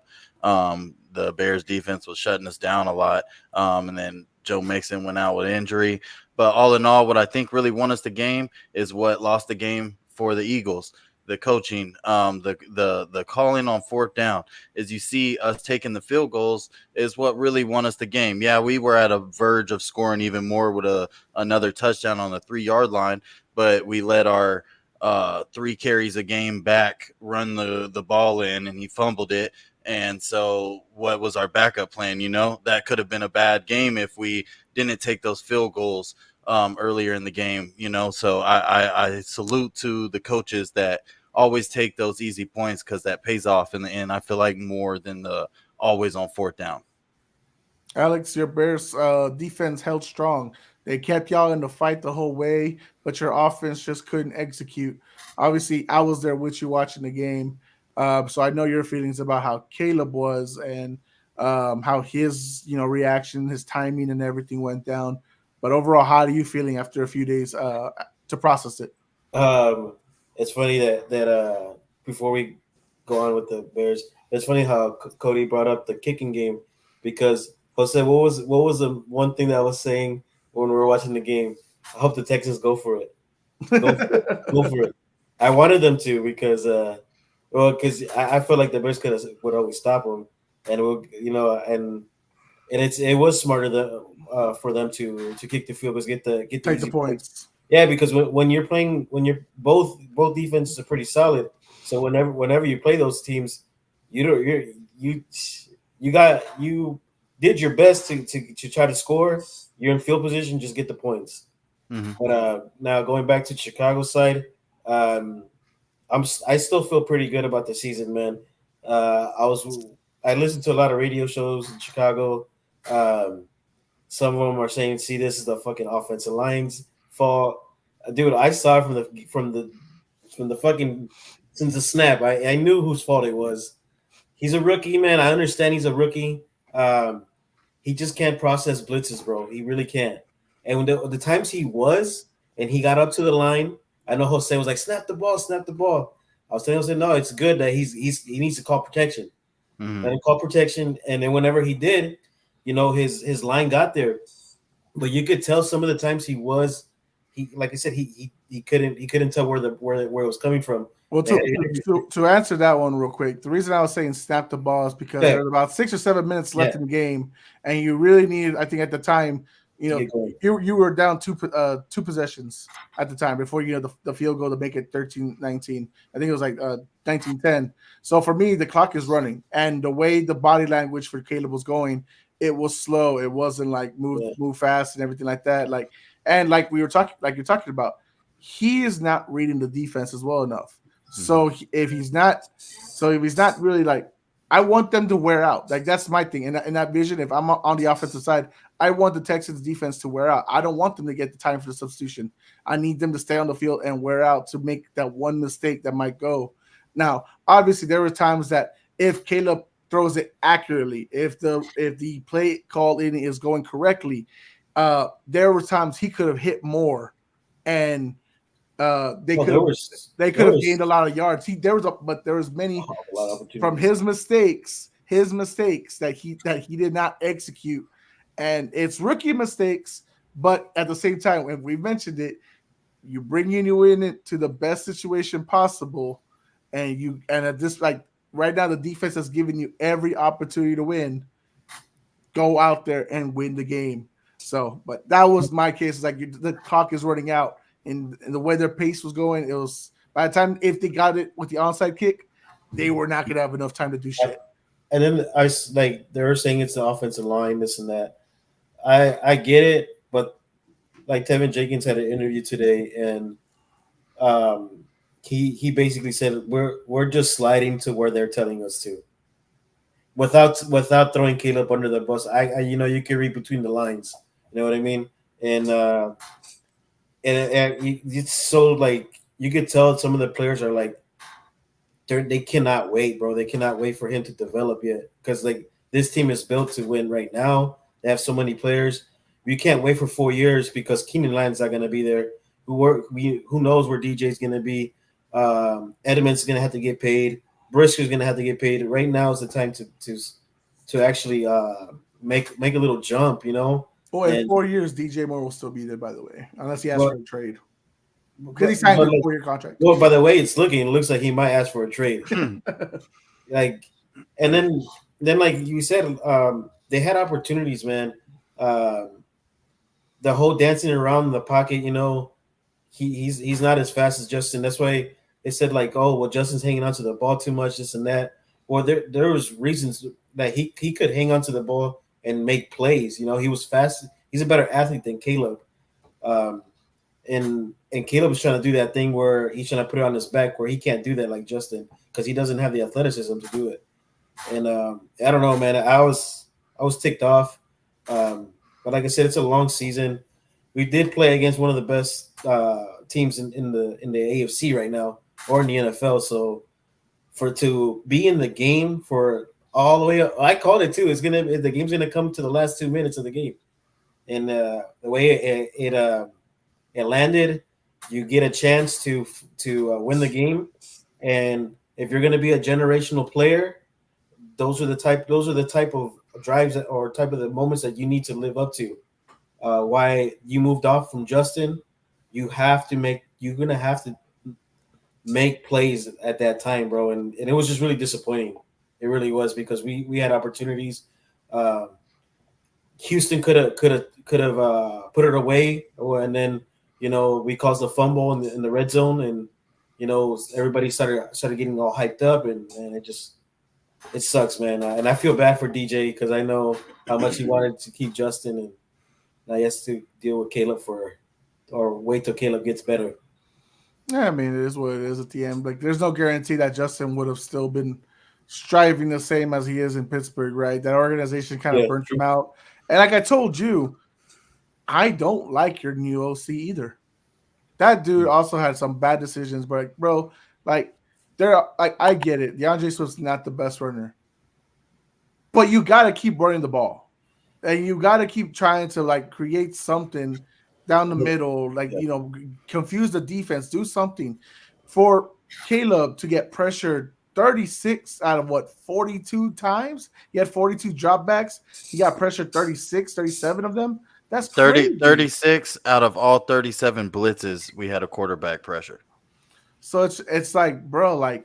The Bears defense was shutting us down a lot. And then Joe Mixon went out with injury. But all in all, what I think really won us the game is what lost the game for the Eagles. The coaching, the calling on fourth down, as you see us taking the field goals, is what really won us the game. Yeah, we were at a verge of scoring even more with another touchdown on the 3-yard line, but we let our 3 carries a game back run the ball in, and he fumbled it. And so what was our backup plan? That could have been a bad game if we didn't take those field goals earlier in the game. So I salute to the coaches that always take those easy points, because that pays off in the end. I feel like more than the always on fourth down. Alex, your Bears defense held strong. They kept y'all in the fight the whole way, but your offense just couldn't execute. Obviously, I was there with you watching the game, so I know your feelings about how Caleb was and how his reaction, his timing, and everything went down. But overall, how are you feeling after a few days to process it? It's funny that before we go on with the Bears, it's funny how Cody brought up the kicking game, because Jose, what was the one thing that I was saying when we were watching the game? I hope the Texans go for it. Go for it. Go for it. I wanted them to, because because I feel like the Bears would always stop them, and it was smarter for them to kick the field goals, get the Take the easy points. points. Yeah, because when you're both defenses are pretty solid. So whenever you play those teams, you did your best to try to score. You're in field position, just get the points. Mm-hmm. But now going back to Chicago side, I still feel pretty good about the season, man. I listened to a lot of radio shows in Chicago. Some of them are saying, "See, this is the fucking offensive line's fault." Dude, I saw it from the fucking since the snap. I knew whose fault it was. He's a rookie, man. I understand he's a rookie. He just can't process blitzes, bro. He really can't. And when the times and he got up to the line, I know Jose was like, "Snap the ball, snap the ball." I was telling Jose, "No, it's good that he needs to call protection." Mm-hmm. Let him call protection, and then whenever he did, his line got there. But you could tell some of the times he like I said, he couldn't tell where it was coming from. Well, to answer that one real quick, the reason I was saying snap the ball is because there's about 6 or 7 minutes left in the game, and you really needed, I think at the time, you were down two possessions at the time before the field goal to make it 13-19. I think it was like 19-10. So for me, the clock is running, and the way the body language for Caleb was going, it was slow. It wasn't like move fast and everything like that. Like you're talking about, he is not reading the defense as well enough. So if he's not really like, I want them to wear out. Like that's my thing. In that vision, if I'm on the offensive side, I want the Texans defense to wear out. I don't want them to get the time for the substitution. I need them to stay on the field and wear out to make that one mistake that might go. Now, obviously, there were times that if Caleb throws it accurately, if the play call in is going correctly, there were times he could have hit more, and they could have gained a lot of yards. There was many from his mistakes that he did not execute, and it's rookie mistakes. But at the same time, when we mentioned it, you bring you in it to the best situation possible, and at this, like, right now the defense has given you every opportunity to win. Go out there and win the game. So, but that was my case. It's like the clock is running out, and the way their pace was going, it was by the time if they got it with the onside kick, they were not going to have enough time to do shit. And then they were saying it's the offensive line, this and that. I get it, but like Tevin Jenkins had an interview today, and he basically said we're just sliding to where they're telling us to, without throwing Caleb under the bus. I you can read between the lines, you know what I mean, and it's so like you could tell some of the players are like they cannot wait, bro. They cannot wait for him to develop yet, because like this team is built to win right now. They have so many players. You can't wait for 4 years because Keenan Allen's not going to be there. Who knows where DJ's going to be? Edelman's going to have to get paid. Brisker's going to have to get paid. Right now is the time to actually make a little jump, you know. Well, in 4 years, DJ Moore will still be there, by the way, unless he asks for a trade. Because he signed a 4-year contract. Well, by the way it looks like he might ask for a trade. Like, and then like you said, they had opportunities, man. The whole dancing around in the pocket, you know, he's not as fast as Justin. That's why they said like, oh, well, Justin's hanging onto the ball too much, this and that. Well, there was reasons that he could hang onto the ball and make plays. You know, he was fast. He's a better athlete than Caleb. And Caleb was trying to do that thing where he's trying to put it on his back, where he can't do that like Justin because he doesn't have the athleticism to do it. And I don't know, man. I was ticked off. But like I said, it's a long season. We did play against one of the best teams in the AFC right now, or in the NFL. So to be in the game for all the way up, I called it too. The game's gonna come to the last 2 minutes of the game, and the way it landed, you get a chance to win the game. And if you're gonna be a generational player, those are the type of drives or type of the moments that you need to live up to. Why you moved off from Justin, you're gonna have to make plays at that time, bro. And it was just really disappointing. It really was, because we had opportunities. Houston could have put it away, and then we caused a fumble in the red zone, and everybody started getting all hyped up, and it sucks, man. And I feel bad for DJ because I know how much he wanted to keep Justin, and now he has to deal with Caleb or wait till Caleb gets better. Yeah, I mean, it is what it is at the end. Like, there's no guarantee that Justin would have still been striving the same as he is in Pittsburgh, right? That organization kind of burnt him out. And like I told you, I don't like your new OC either. That dude also had some bad decisions, but bro, I get it. DeAndre Swift's not the best runner, but you got to keep running the ball, and you got to keep trying to create something down the middle, confuse the defense, do something. For Caleb to get pressured 36 out of 42 times, he had 42 dropbacks. He got pressured 36, 37 of them. That's 36 out of all 37 blitzes, we had a quarterback pressure. So it's like, bro,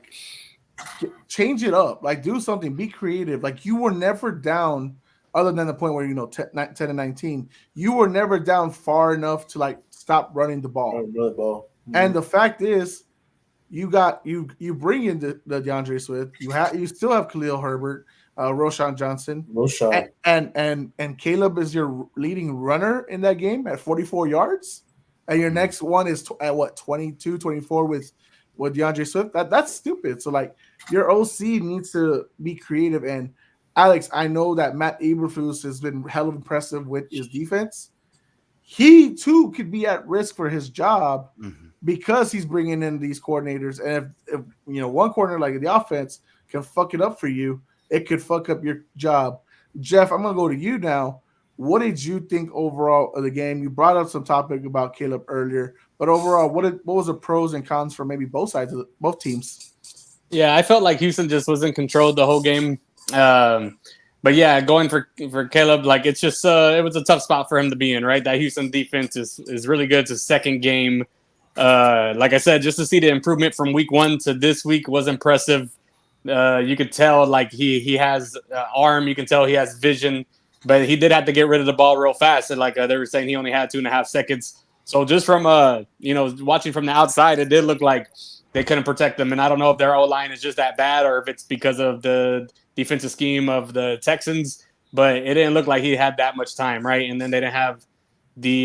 change it up. Do something. Be creative. You were never down, other than the point where 10 and 19. You were never down far enough to stop running the ball. Mm-hmm. And the fact is, you bring in the DeAndre Swift. You still have Khalil Herbert, Roshan Johnson, and Caleb is your leading runner in that game at 44 yards. And your next one is at 22, 24 with DeAndre Swift. That's stupid. So your OC needs to be creative. And Alex, I know that Matt Eberflus has been hell of impressive with his defense. He too could be at risk for his job because he's bringing in these coordinators. And if one corner like the offense can fuck it up for you, it could fuck up your job. Jeff, I'm gonna go to you now. What did you think overall of the game? You brought up some topic about Caleb earlier, but overall, what was the pros and cons for maybe both sides of both teams? Yeah, I felt like Houston just was in control the whole game. But yeah, going for Caleb, it's just it was a tough spot for him to be in, right? That Houston defense is really good. It's a second game. Like I said, just to see the improvement from week 1 to this week was impressive. You could tell like he has arm. You can tell he has vision, but he did have to get rid of the ball real fast. And like they were saying, he only had 2.5 seconds. So just from watching from the outside, it did look like they couldn't protect them. And I don't know if their O-line is just that bad or if it's because of the defensive scheme of the Texans. But it didn't look like he had that much time, right? And then they didn't have they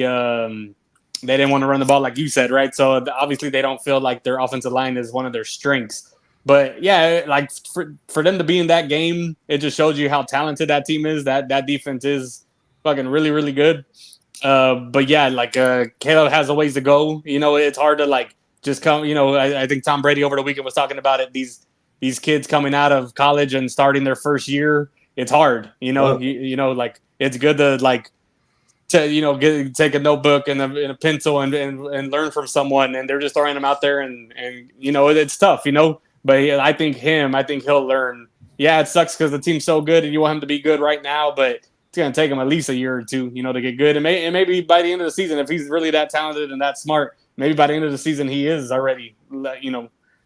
didn't want to run the ball like you said, right? So obviously they don't feel like their offensive line is one of their strengths. But yeah, like for them to be in that game, it just shows you how talented that team is. That defense is fucking really, really good. But yeah, like Caleb has a ways to go. It's hard to like just come. I think Tom Brady over the weekend was talking about it. These kids coming out of college and starting their first year, it's hard. Like it's good to like take a notebook and a pencil and learn from someone, and they're just throwing them out there, and it's tough. But yeah, I think he'll learn. Yeah, it sucks because the team's so good and you want him to be good right now, but it's going to take him at least a year or two, to get good. And maybe by the end of the season, if he's really that talented and that smart, maybe by the end of the season he is already,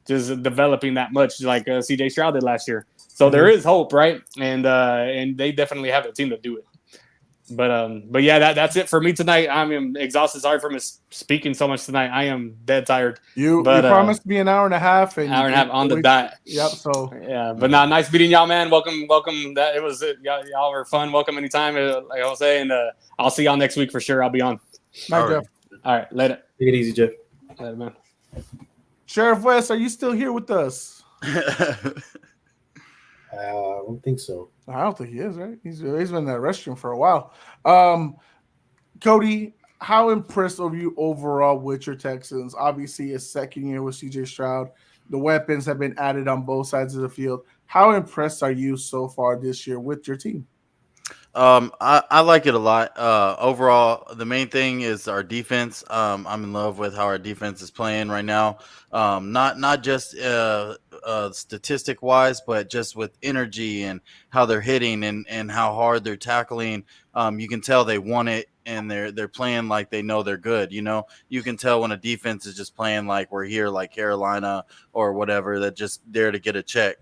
just developing that much like CJ Stroud did last year. So there is hope, right? And they definitely have the team to do it. But yeah, that's it for me tonight. I'm exhausted. Sorry for speaking so much tonight. I am dead tired. You promised me an hour and a half. On the dot. Yep. So yeah, but nice meeting y'all, man. Welcome. That it was y'all were fun. Welcome anytime. Like I was saying, I'll see y'all next week for sure. I'll be on. Night, Jeff. All right, later. Take it easy, Jeff. Later, man. Sheriff West, are you still here with us? I don't think so. I don't think he is, right? He's been in that restroom for a while. Cody, how impressed are you overall with your Texans? Obviously, a second year with CJ Stroud. The weapons have been added on both sides of the field. How impressed are you so far this year with your team? I like it a lot. Overall, the main thing is our defense. I'm in love with how our defense is playing right now. Not just statistic wise, but just with energy and how they're hitting and how hard they're tackling. You can tell they want it and they're playing like they know they're good. You can tell when a defense is just playing like we're here, like Carolina or whatever, that just there to get a check.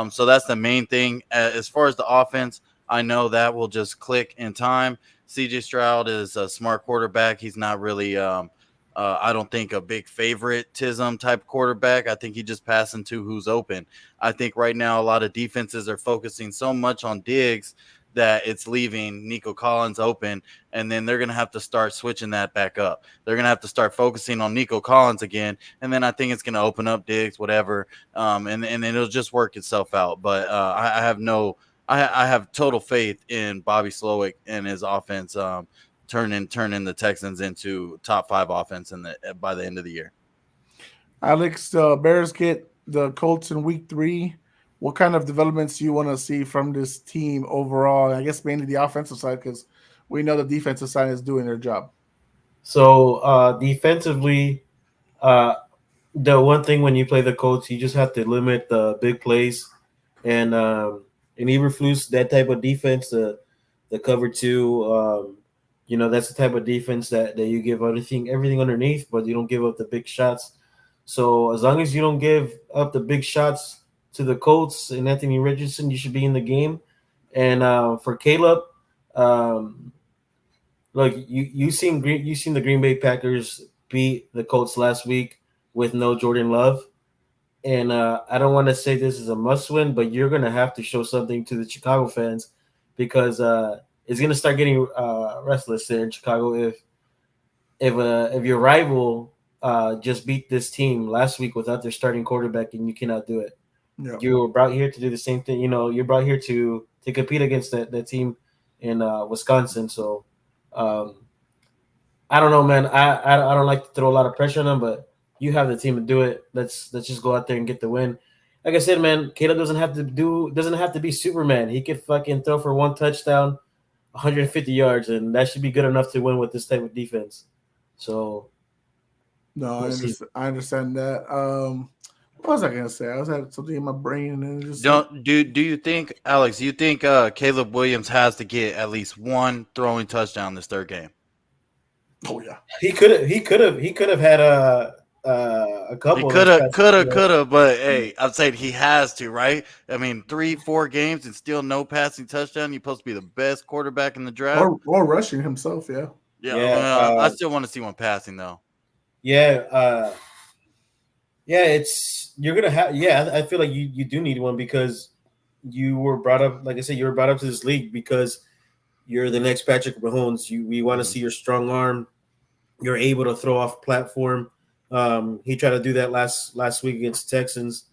So that's the main thing. As far as the offense, I know that will just click in time. CJ Stroud is a smart quarterback. He's not really, I don't think, a big favoritism type quarterback. I think he just passing to who's open. I think right now a lot of defenses are focusing so much on Diggs that it's leaving Nico Collins open, and then they're going to have to start switching that back up. They're going to have to start focusing on Nico Collins again, and then I think it's going to open up Diggs, whatever, and then it'll just work itself out. But I have total faith in Bobby Slowick and his offense turning the Texans into top 5 offense by the end of the year. Alex, the Bears get the Colts in week 3. What kind of developments do you want to see from this team overall? I guess mainly the offensive side, because we know the defensive side is doing their job. So defensively, the one thing when you play the Colts, you just have to limit the big plays. And Eberflus, that type of defense, the cover 2, that's the type of defense that you give everything underneath, but you don't give up the big shots. So as long as you don't give up the big shots to the Colts and Anthony Richardson, you should be in the game. And for Caleb, look, you've seen the Green Bay Packers beat the Colts last week with no Jordan Love. And I don't want to say this is a must-win, but you're going to have to show something to the Chicago fans because it's going to start getting restless there in Chicago if your rival just beat this team last week without their starting quarterback and you cannot do it. Yeah. You were brought here to do the same thing. You're brought here to compete against that team in Wisconsin. So I don't know, man. I don't like to throw a lot of pressure on them, but you have the team to do it. Let's just go out there and get the win. Like I said, man, Caleb doesn't have to be Superman. He could fucking throw for 1 touchdown, 150 yards, and that should be good enough to win with this type of defense. So, no, I understand that. What was I gonna say? I had something in my brain, and it just do you think, Alex? Do you think Caleb Williams has to get at least 1 throwing touchdown this third game? Oh yeah, he could have had a He couple. could have, but hey, I'm saying he has to, right? I mean, 3-4 games and still no passing touchdown. You're supposed to be the best quarterback in the draft. Or rushing himself, yeah. Yeah, Yeah, well, I still want to see one passing though. Yeah, yeah. It's you're gonna have. Yeah, I feel like you do need one because you were brought up. Like I said, you were brought up to this league because you're the next Patrick Mahomes. We want to see your strong arm. You're able to throw off platform. He tried to do that last week against Texans,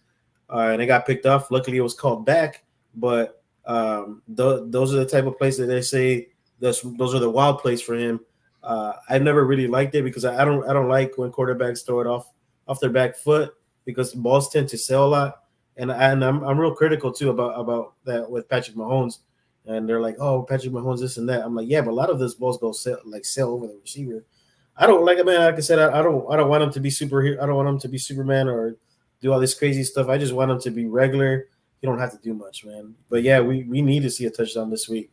and it got picked off. Luckily, it was called back. But those are the type of plays that they say those are the wild plays for him. I've never really liked it because I don't like when quarterbacks throw it off their back foot because the balls tend to sell a lot. And I'm real critical too about that with Patrick Mahomes. And they're like, oh, Patrick Mahomes, this and that. I'm like, yeah, but a lot of those balls go sell over the receiver. I don't like it, man. Like I said, I don't want him to be superhero. I don't want him to be Superman or do all this crazy stuff. I just want him to be regular. You don't have to do much, man. But yeah, we need to see a touchdown this week.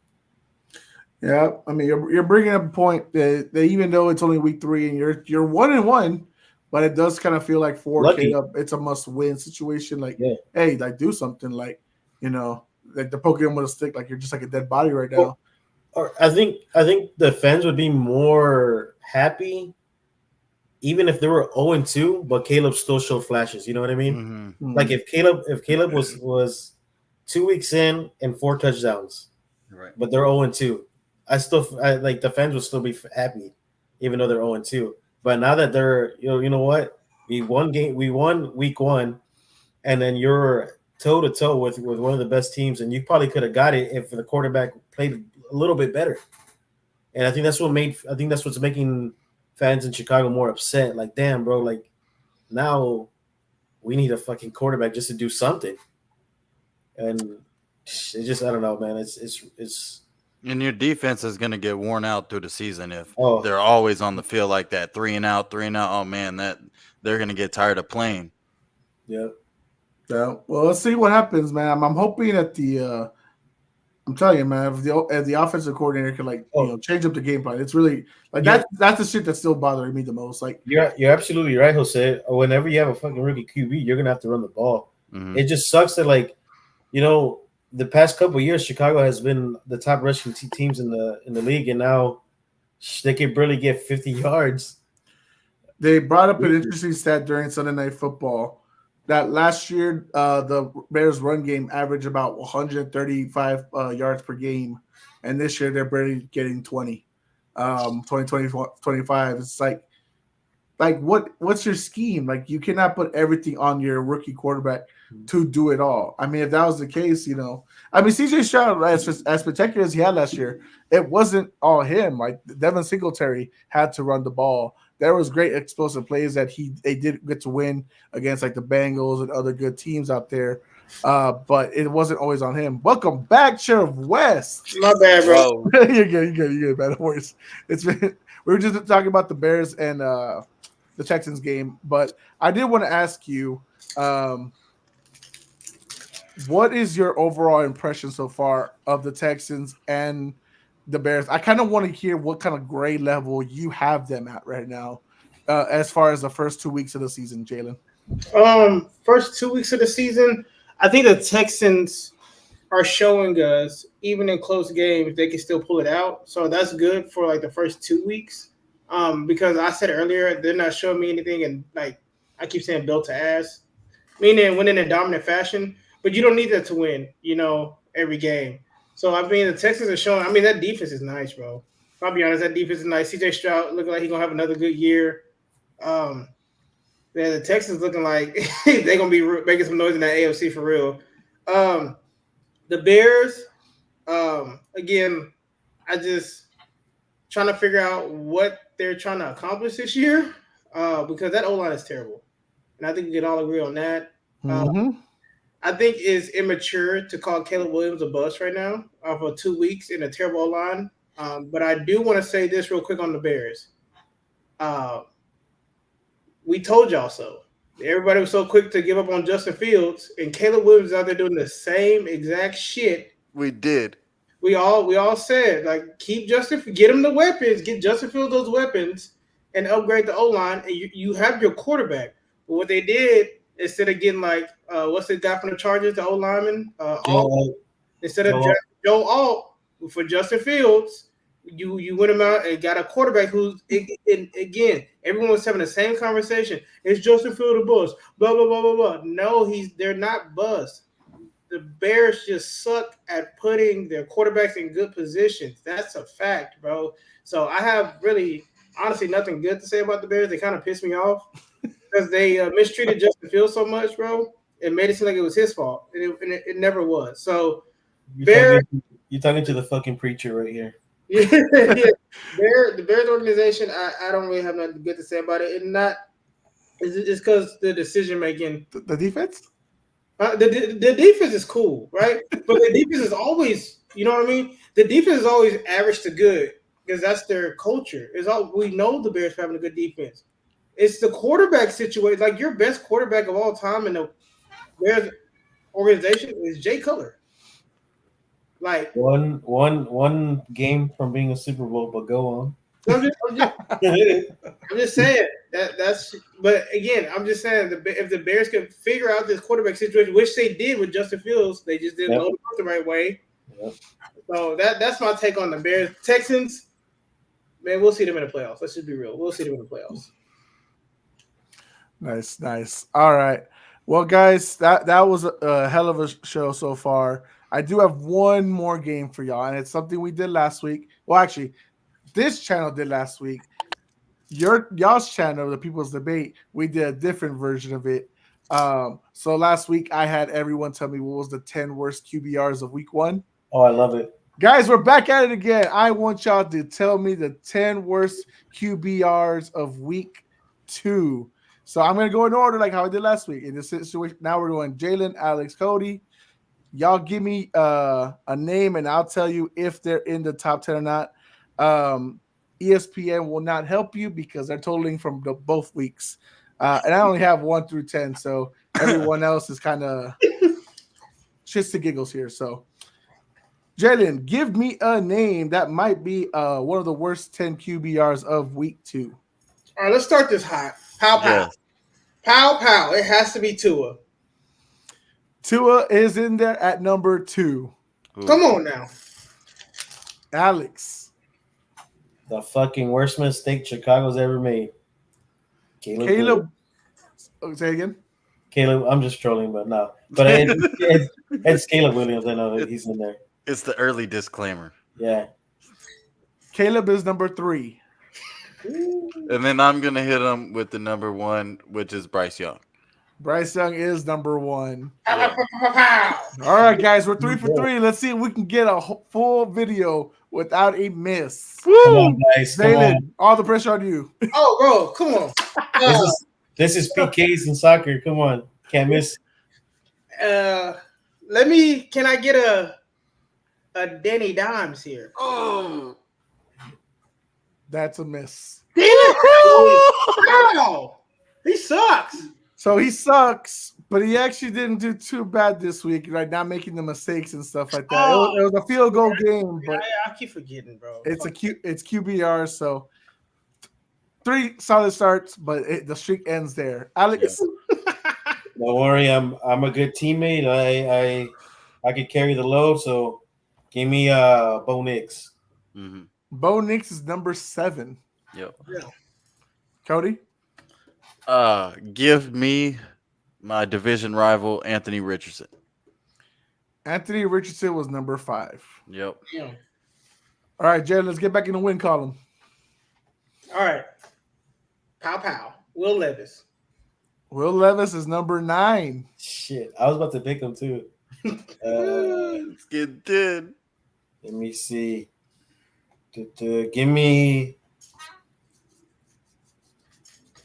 Yeah, I mean, you're bringing up a point that even though it's only week 3 and you're 1-1, but it does kind of feel like for Lucky. Caleb, it's a must-win situation. Like, Yeah. hey, like do something. Like, like the Pokemon with a stick. Like you're just like a dead body right now. Or I think the fans would be more happy even if they were 0-2, but Caleb still showed flashes. You know what I mean? Mhm. Like if Caleb was 2 weeks in and 4 touchdowns, Right. but they're 0-2, I like the fans would still be happy, even though they're 0-2. But now that they're you know what, we won week 1, and then you're toe to toe with one of the best teams, and you probably could have got it if the quarterback played a little bit better. And I think that's what's making fans in Chicago more upset. Like, damn, bro, like now we need a fucking quarterback just to do something. And it's just I don't know, man. It's And your defense is going to get worn out through the season if Oh. they're always on the field like that, 3 and out. Oh man, that they're going to get tired of playing. yeah. Yeah. Well, let's see what happens, man. I'm hoping that I'm telling you, man, if the offensive coordinator could change up the game plan, it's really like that's the shit that's still bothering me the most. Like You're absolutely right, Jose. Whenever you have a fucking rookie QB, you're gonna have to run the ball. Mhm. It just sucks that the past couple of years, Chicago has been the top rushing teams in the league, and now they can barely get 50 yards. they brought up an interesting stat during Sunday Night Football that last year the Bears run game averaged about 135 yards per game, and this year they're barely getting 20, 25. It's like what's your scheme? Like you cannot put everything on your rookie quarterback to do it all. I mean, if that was the case, CJ Stroud, as spectacular as he had last year, it wasn't all him. Like Devin Singletary had to run the ball. There was great explosive plays that they did get to win against like the Bengals and other good teams out there. But it wasn't always on him. Welcome back, Sheriff West. My bad, bro. You're good, man. Of course. We were just talking about the Bears and the Texans game, but I did want to ask you, what is your overall impression so far of the Texans and the Bears? I kind of want to hear what kind of grade level you have them at right now, as far as the first 2 weeks of the season, Jalen. First 2 weeks of the season, I think the Texans are showing us, even in close games, they can still pull it out. So that's good for like the first 2 weeks. Because I said earlier, they're not showing me anything, and like I keep saying, built to ass, meaning winning in dominant fashion. But you don't need that to win, every game. So I mean, the Texans are showing. I mean, that defense is nice, bro. I'll be honest, that defense is nice. CJ Stroud looking like he's gonna have another good year. The Texans looking like they're gonna be making some noise in that AFC for real. The Bears, again, I just trying to figure out what they're trying to accomplish this year, because that O-line is terrible, and I think we can all agree on that. I think it's immature to call Caleb Williams a bust right now for 2 weeks in a terrible O-line. But I do want to say this real quick on the Bears. We told y'all so. Everybody was so quick to give up on Justin Fields, and Caleb Williams is out there doing the same exact shit. We did. We all said, like, get him the weapons, get Justin Fields those weapons, and upgrade the O line, and you have your quarterback. But what they did instead of getting like what's the guy from the Chargers, the O lineman, instead of Joe Alt for Justin Fields, you went him out and got a quarterback who's again. Everyone was having the same conversation. Is Justin Fields a bust? Blah blah blah blah blah. No, they're not bust. The Bears just suck at putting their quarterbacks in good positions. That's a fact, bro. So I have really, honestly, nothing good to say about the Bears. They kind of pissed me off because they mistreated Justin Fields so much, bro. It made it seem like it was his fault, and it never was. So you're talking to the fucking preacher right here. Yeah. The Bears organization, I don't really have nothing good to say about it. And it's because the decision making. The defense? The defense is cool, right? But the defense is always, you know what I mean? The defense is always average to good because that's their culture. We know the Bears having a good defense. It's the quarterback situation. Like your best quarterback of all time in the Bears organization is Jay Cutler. Like one game from being a Super Bowl, but go on. I'm just saying that's. But again, I'm just saying if the Bears could figure out this quarterback situation, which they did with Justin Fields, they just didn't load him up the right way. Yep. So that's my take on the Bears. Texans, man, we'll see them in the playoffs. Let's just be real. We'll see them in the playoffs. Nice. All right. Well, guys, that was a hell of a show so far. I do have one more game for y'all, and it's something we did last week. Well, actually, this channel did last week. Y'all's channel, the People's Debate, we did a different version of it. So last week, I had everyone tell me what was the 10 worst QBRs of week 1. Oh, I love it. Guys, we're back at it again. I want y'all to tell me the 10 worst QBRs of week 2. So I'm going to go in order like how I did last week. In this situation, now we're doing Jalen, Alex, Cody. Y'all give me a name, and I'll tell you if they're in the top 10 or not. ESPN will not help you because they're totaling from both weeks. And I only have 1 through 10, so everyone else is kind of shits to giggles here. So, Jalen, give me a name that might be one of the worst 10 QBRs of week 2. All right, let's start this hot. Pow, pow. Yes. Pow, pow. It has to be Tua. Tua is in there at number 2. Ooh. Come on now. Alex. The fucking worst mistake Chicago's ever made. Caleb. Oh, say again? Caleb, I'm just trolling, but no. But it's Caleb Williams. I know that he's in there. It's the early disclaimer. Yeah. Caleb is number 3. And then I'm going to hit him with the number 1, which is Bryce Young. Bryce Young is number 1. Yeah. All right, guys, we're 3 for 3. Let's see if we can get a full video without a miss. Come on, guys. David, all the pressure on you. Oh, bro, come on. This is PKs in soccer. Come on, can't miss. Can I get a Danny Dimes here? Oh, that's a miss. Wow, he sucks. So he sucks, but he actually didn't do too bad this week, like not making the mistakes and stuff like that. It was a field goal game, but I keep forgetting, bro. It's QBR, so 3 solid starts, but the streak ends there. Alex, don't worry, I'm a good teammate. I could carry the load, so give me Bo Nix. Mm-hmm. Bo Nix is number 7. Yep. Yeah. Cody? Give me my division rival, Anthony Richardson. Anthony Richardson was number 5. Yep. Yeah. All right, Jalen, let's get back in the win column. All right. Pow, pow. Will Levis. Will Levis is number 9. Shit, I was about to pick him too. It's getting dead. Let me see.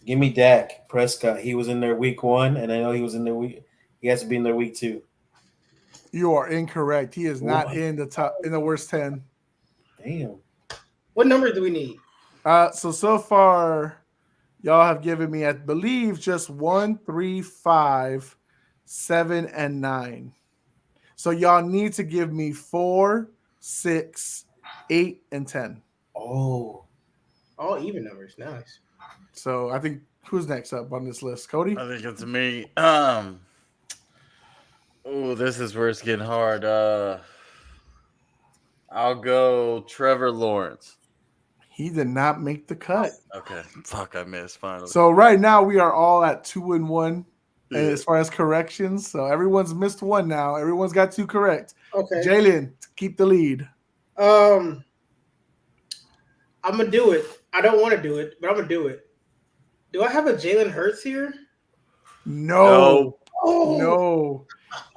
Give me Dak Prescott. He was in there week 1, and I know he was in there he has to be in there week 2. You are incorrect. He is not in the worst 10. Damn. What number do we need? So far, y'all have given me, I believe, just 1, 3, 5, 7, and 9. So y'all need to give me 4, 6, 8, and 10. Oh. All even numbers. Nice. So I think who's next up on this list? Cody? I think it's me. Oh, this is where it's getting hard. I'll go Trevor Lawrence. He did not make the cut. Okay. Fuck, I missed finally. So right now we are all at 2-1 Yeah. as far as corrections. So everyone's missed one now. Everyone's got 2 correct. Okay. Jalen, keep the lead. I'm gonna do it. I don't want to do it, but I'm gonna do it. Do I have a Jalen Hurts here? No. Oh No.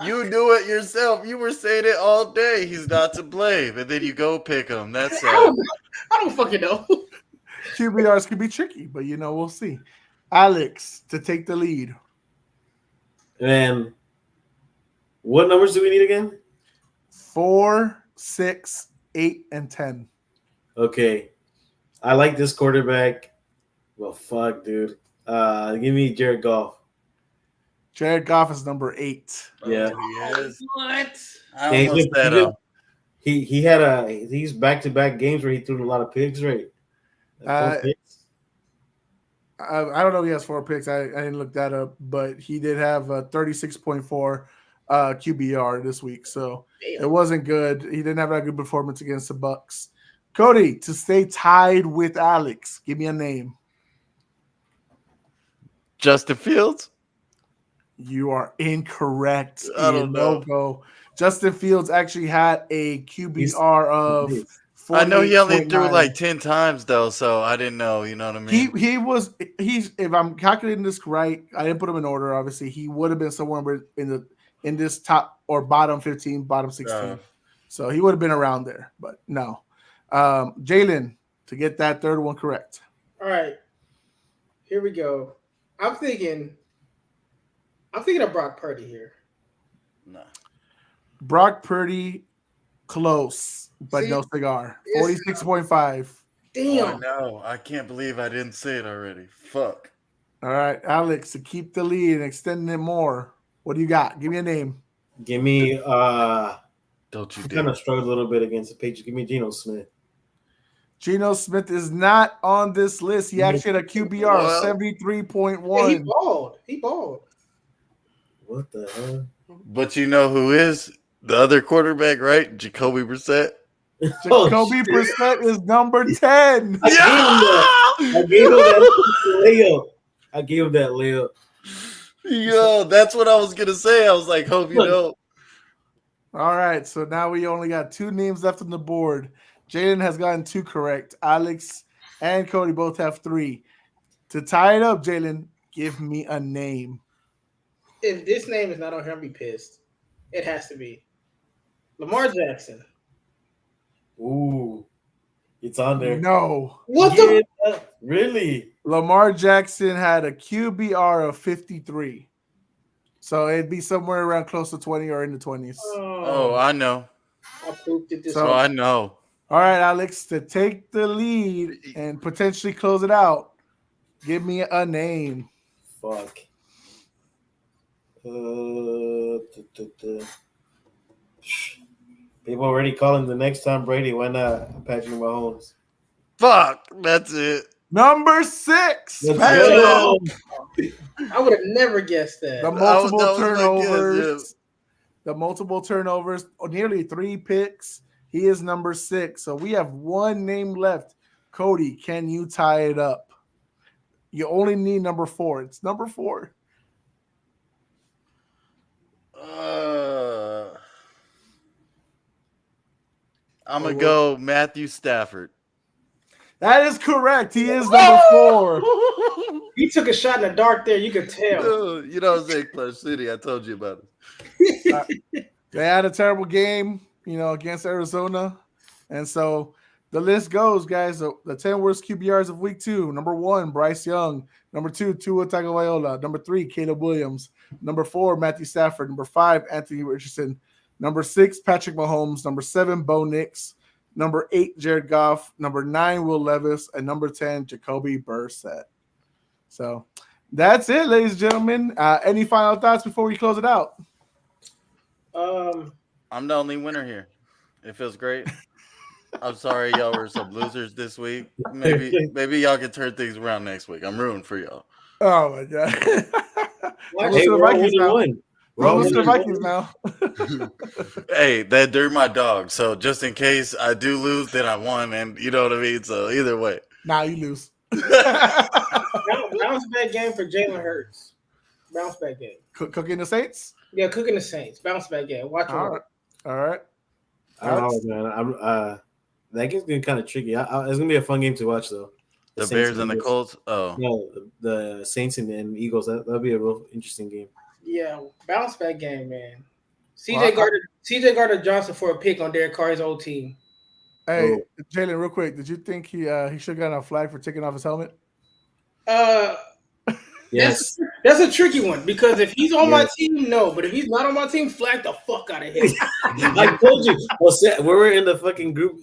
You do it yourself. You were saying it all day. He's not to blame, and then you go pick him. That's I don't fucking know. QBRs can be tricky, but we'll see. Alex to take the lead. And what numbers do we need again? 4, 6, 8, and 10. Okay. I like this quarterback. Well, fuck, dude. Give me Jared Goff. Jared Goff is number 8. Yeah. He is. What? I Yeah, almost said him. He's back-to-back games where he threw a lot of picks, right? I don't know if he has 4 picks. I didn't look that up, but he did have a 36.4 QBR this week, so it wasn't good. He didn't have a good performance against the Bucks. Cody, to stay tied with Alex, give me a name. Justin Fields. You are incorrect. I don't know. Go. Justin Fields actually had a QBR of 48.9. I know he only threw like 10 times though, so I didn't know. You know what I mean? He's if I'm calculating this right, I didn't put him in order. Obviously, he would have been somewhere in this top or bottom 15, bottom 16. So he would have been around there, but no. Jalen, to get that third one correct. All right. Here we go. I'm thinking of Brock Purdy here. No. Brock Purdy, close, but See, no cigar. it's- 46.5. Damn. Oh, no, I can't believe I didn't say it already. Fuck. All right, Alex, to keep the lead and extending it more. What do you got? Give me a name. Give me Don't you I dare. kind of struggled a little bit against the Patriots. Give me Geno Smith. Geno Smith is not on this list. He actually had a QBR of Well, 73.1. Yeah, he balled. What the hell? But you know who is the other quarterback, right? Jacoby Brissett. Jacoby shit. Brissett is number 10. I gave him that layup. I gave him that layup. Yo, that's what I was gonna say. I was like, hope you know. All right, so now we only got 2 names left on the board. Jalen has gotten 2 correct. Alex and Cody both have 3. To tie it up, Jalen, give me a name. If this name is not on here, I'll be pissed. It has to be Lamar Jackson. Ooh, it's on there. No. What the? Really? Lamar Jackson had a QBR of 53. So it'd be somewhere around close to 20 or in the 20s. Oh, I know. I pooped it this So- Oh, I know. All right, Alex, to take the lead and potentially close it out, give me a name. Fuck. People already calling the next Tom Brady. Why not Patrick Mahomes? Fuck. That's it. Number 6. Let's Patrick go. Mahomes. I would have never guessed that. The That multiple was my turnovers. guess, The multiple turnovers, nearly 3 picks. He is number 6. So we have 1 name left. Cody, can you tie it up? You only need number 4. It's number 4. I'm gonna go Matthew Stafford. That is correct. He is number 4. He took a shot in the dark there. You could tell. You know what I'm saying? Clutch City. I told you about it. They had a terrible game, against Arizona. And so the list goes, guys. The 10 worst QBRs of week 2. Number 1, Bryce Young. Number 2, Tua Tagovailoa. Number 3, Caleb Williams. Number 4, Matthew Stafford. Number 5, Anthony Richardson. Number 6, Patrick Mahomes. Number 7, Bo Nix. Number 8, Jared Goff. Number 9, Will Levis. And number 10, Jacoby Brissett. So that's it, ladies and gentlemen. Any final thoughts before we close it out? I'm the only winner here. It feels great. I'm sorry, y'all were some losers this week. Maybe y'all can turn things around next week. I'm rooting for y'all. Oh my god. Why- I'm Hey, listening to we're the all Vikings now. 1-1. We're all I'm listening to the 1-1. Vikings now. Hey, they're my dog. So just in case I do lose, then I won, and you know what I mean. So either way. Nah, you lose. Bounce back game for Jalen Hurts. Bounce back game. Cooking the Saints. Yeah, cooking the Saints. Bounce back game. Watch All him. right. All right. I don't know, man. That game's been kind of tricky. It's gonna be a fun game to watch, though. The Saints Bears and the Eagles. Colts. Oh, No, the Saints and Eagles. That'll be a real interesting game. Yeah, bounce back game, man. Well, CJ Gardner Johnson for a pick on Derek Carr's old team. Hey, Jalen, real quick, did you think he should have gotten a flag for taking off his helmet? Yes. That's a tricky one because if he's on my team, no. But if he's not on my team, flag the fuck out of him. I told you, Jose, we were in the fucking group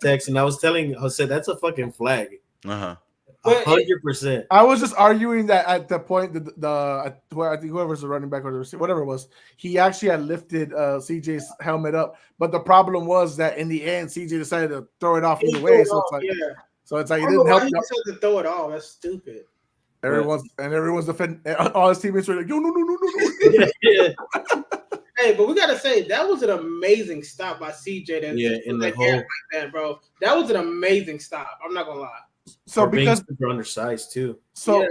text, and I was telling Jose that's a fucking flag. uh-huh. 100%. I was just arguing that at the point I think whoever's the running back or the receiver, whatever it was, he actually had lifted CJ's helmet up. But the problem was that in the end, CJ decided to throw it off either way. So it's like I it don't know didn't why help. he decided to throw it off. That's stupid. Everyone's defending. All his teammates were like, no. Yeah. Hey, but we gotta say that was an amazing stop by CJ. In the hole like that, bro. That was an amazing stop. I'm not gonna lie. So because they're undersized too. So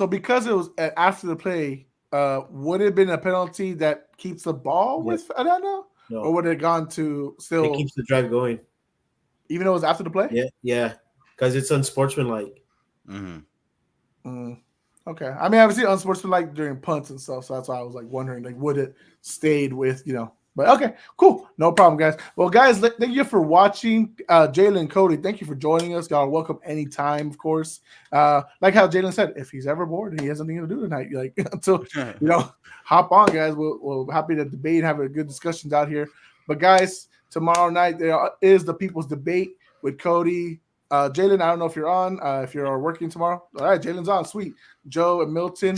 because it was after the play, would it have been a penalty that keeps the ball with Adana? No. Or would it have gone to still? It keeps the drive going. Even though it was after the play? Yeah. Because it's unsportsmanlike. Mm-hmm. Okay. I mean, I've seen unsportsmanlike during punts and stuff, so that's why I was like wondering, like, would it stayed with, But okay, cool. No problem, guys. Well, guys, thank you for watching. Jalen and Cody, thank you for joining us. Y'all are welcome anytime, of course. Like how Jalen said, if he's ever bored and he has nothing to do tonight, like until hop on, guys. We're happy to debate and have a good discussions out here. But guys, tomorrow night there is the People's Debate with Cody. Jalen, I don't know if you're on. If you're working tomorrow, all right. Jalen's on. Sweet. Joe and Milton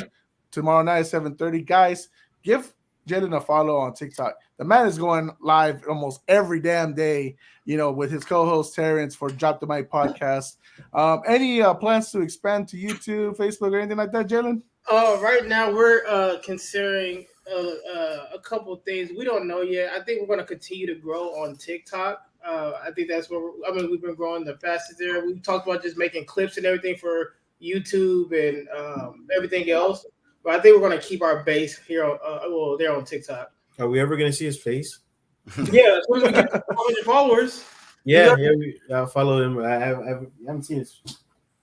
tomorrow night at 7:30. Guys, give Jalen a follow on TikTok. The man is going live almost every damn day, with his co-host Terrence for Drop the Mic podcast. Any plans to expand to YouTube, Facebook, or anything like that, Jalen? Right now we're considering a couple of things. We don't know yet. I think we're going to continue to grow on TikTok. I think that's where we've been growing the fastest there. We talked about just making clips and everything for YouTube and everything else. But I think we're going to keep our base here. There on TikTok. Are we ever going to see his face? Yeah, as soon as we get 100 followers. Yeah, I follow him. I haven't seen his.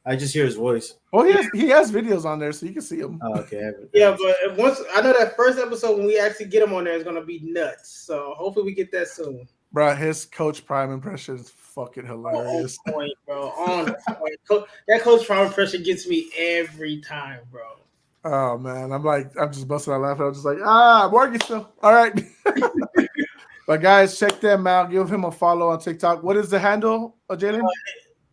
I just hear his voice. Well, he has videos on there, so you can see him. Oh, okay. But once I know that first episode when we actually get him on there is going to be nuts. So hopefully we get that soon. Bro, his Coach Prime impression is fucking hilarious. On point, bro. On point. That Coach Prime impression gets me every time, bro. Oh man, I'm just busting out laughing. I'm just like, I'm working still. All right. But guys, check them out. Give him a follow on TikTok. What is the handle, Jalen?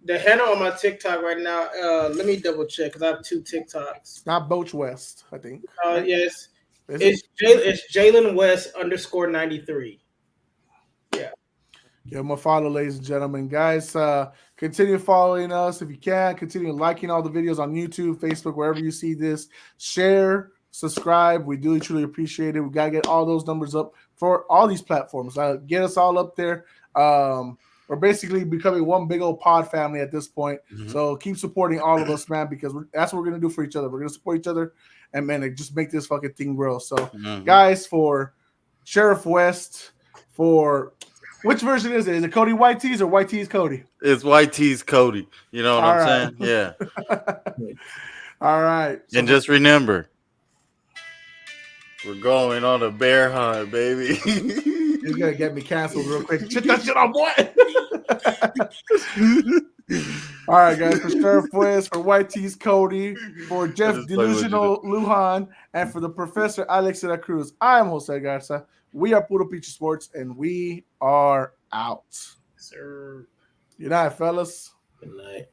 The handle on my TikTok right now, let me double check because I have 2 TikToks. Not Boach West, I think. Yes. It's Jalen West _93. Yeah. Give him a follow, ladies and gentlemen. Guys, continue following us if you can. Continue liking all the videos on YouTube, Facebook, wherever you see this. Share, subscribe. We do truly appreciate it. We got to get all those numbers up for all these platforms. Get us all up there. We're basically becoming one big old pod family at this point. Mm-hmm. So keep supporting all of us, man, because that's what we're going to do for each other. We're going to support each other and, man, just make this fucking thing grow. So, guys, for Sheriff West, for which version is it? Is it Cody White Tees or White Tees Cody? It's White Tees Cody. You know what I'm saying? Yeah. All right. So and just remember, we're going on a bear hunt, baby. You're going to get me canceled real quick. Shit that shit on, boy. All right, guys. For Sheriff West, for White Tees Cody, for Jeff Delusional Lujan, and for the Professor Alex de la Cruz, I am Jose Garza. We are Puro Pinche Sports, and we are out. Sir. Good night, fellas. Good night.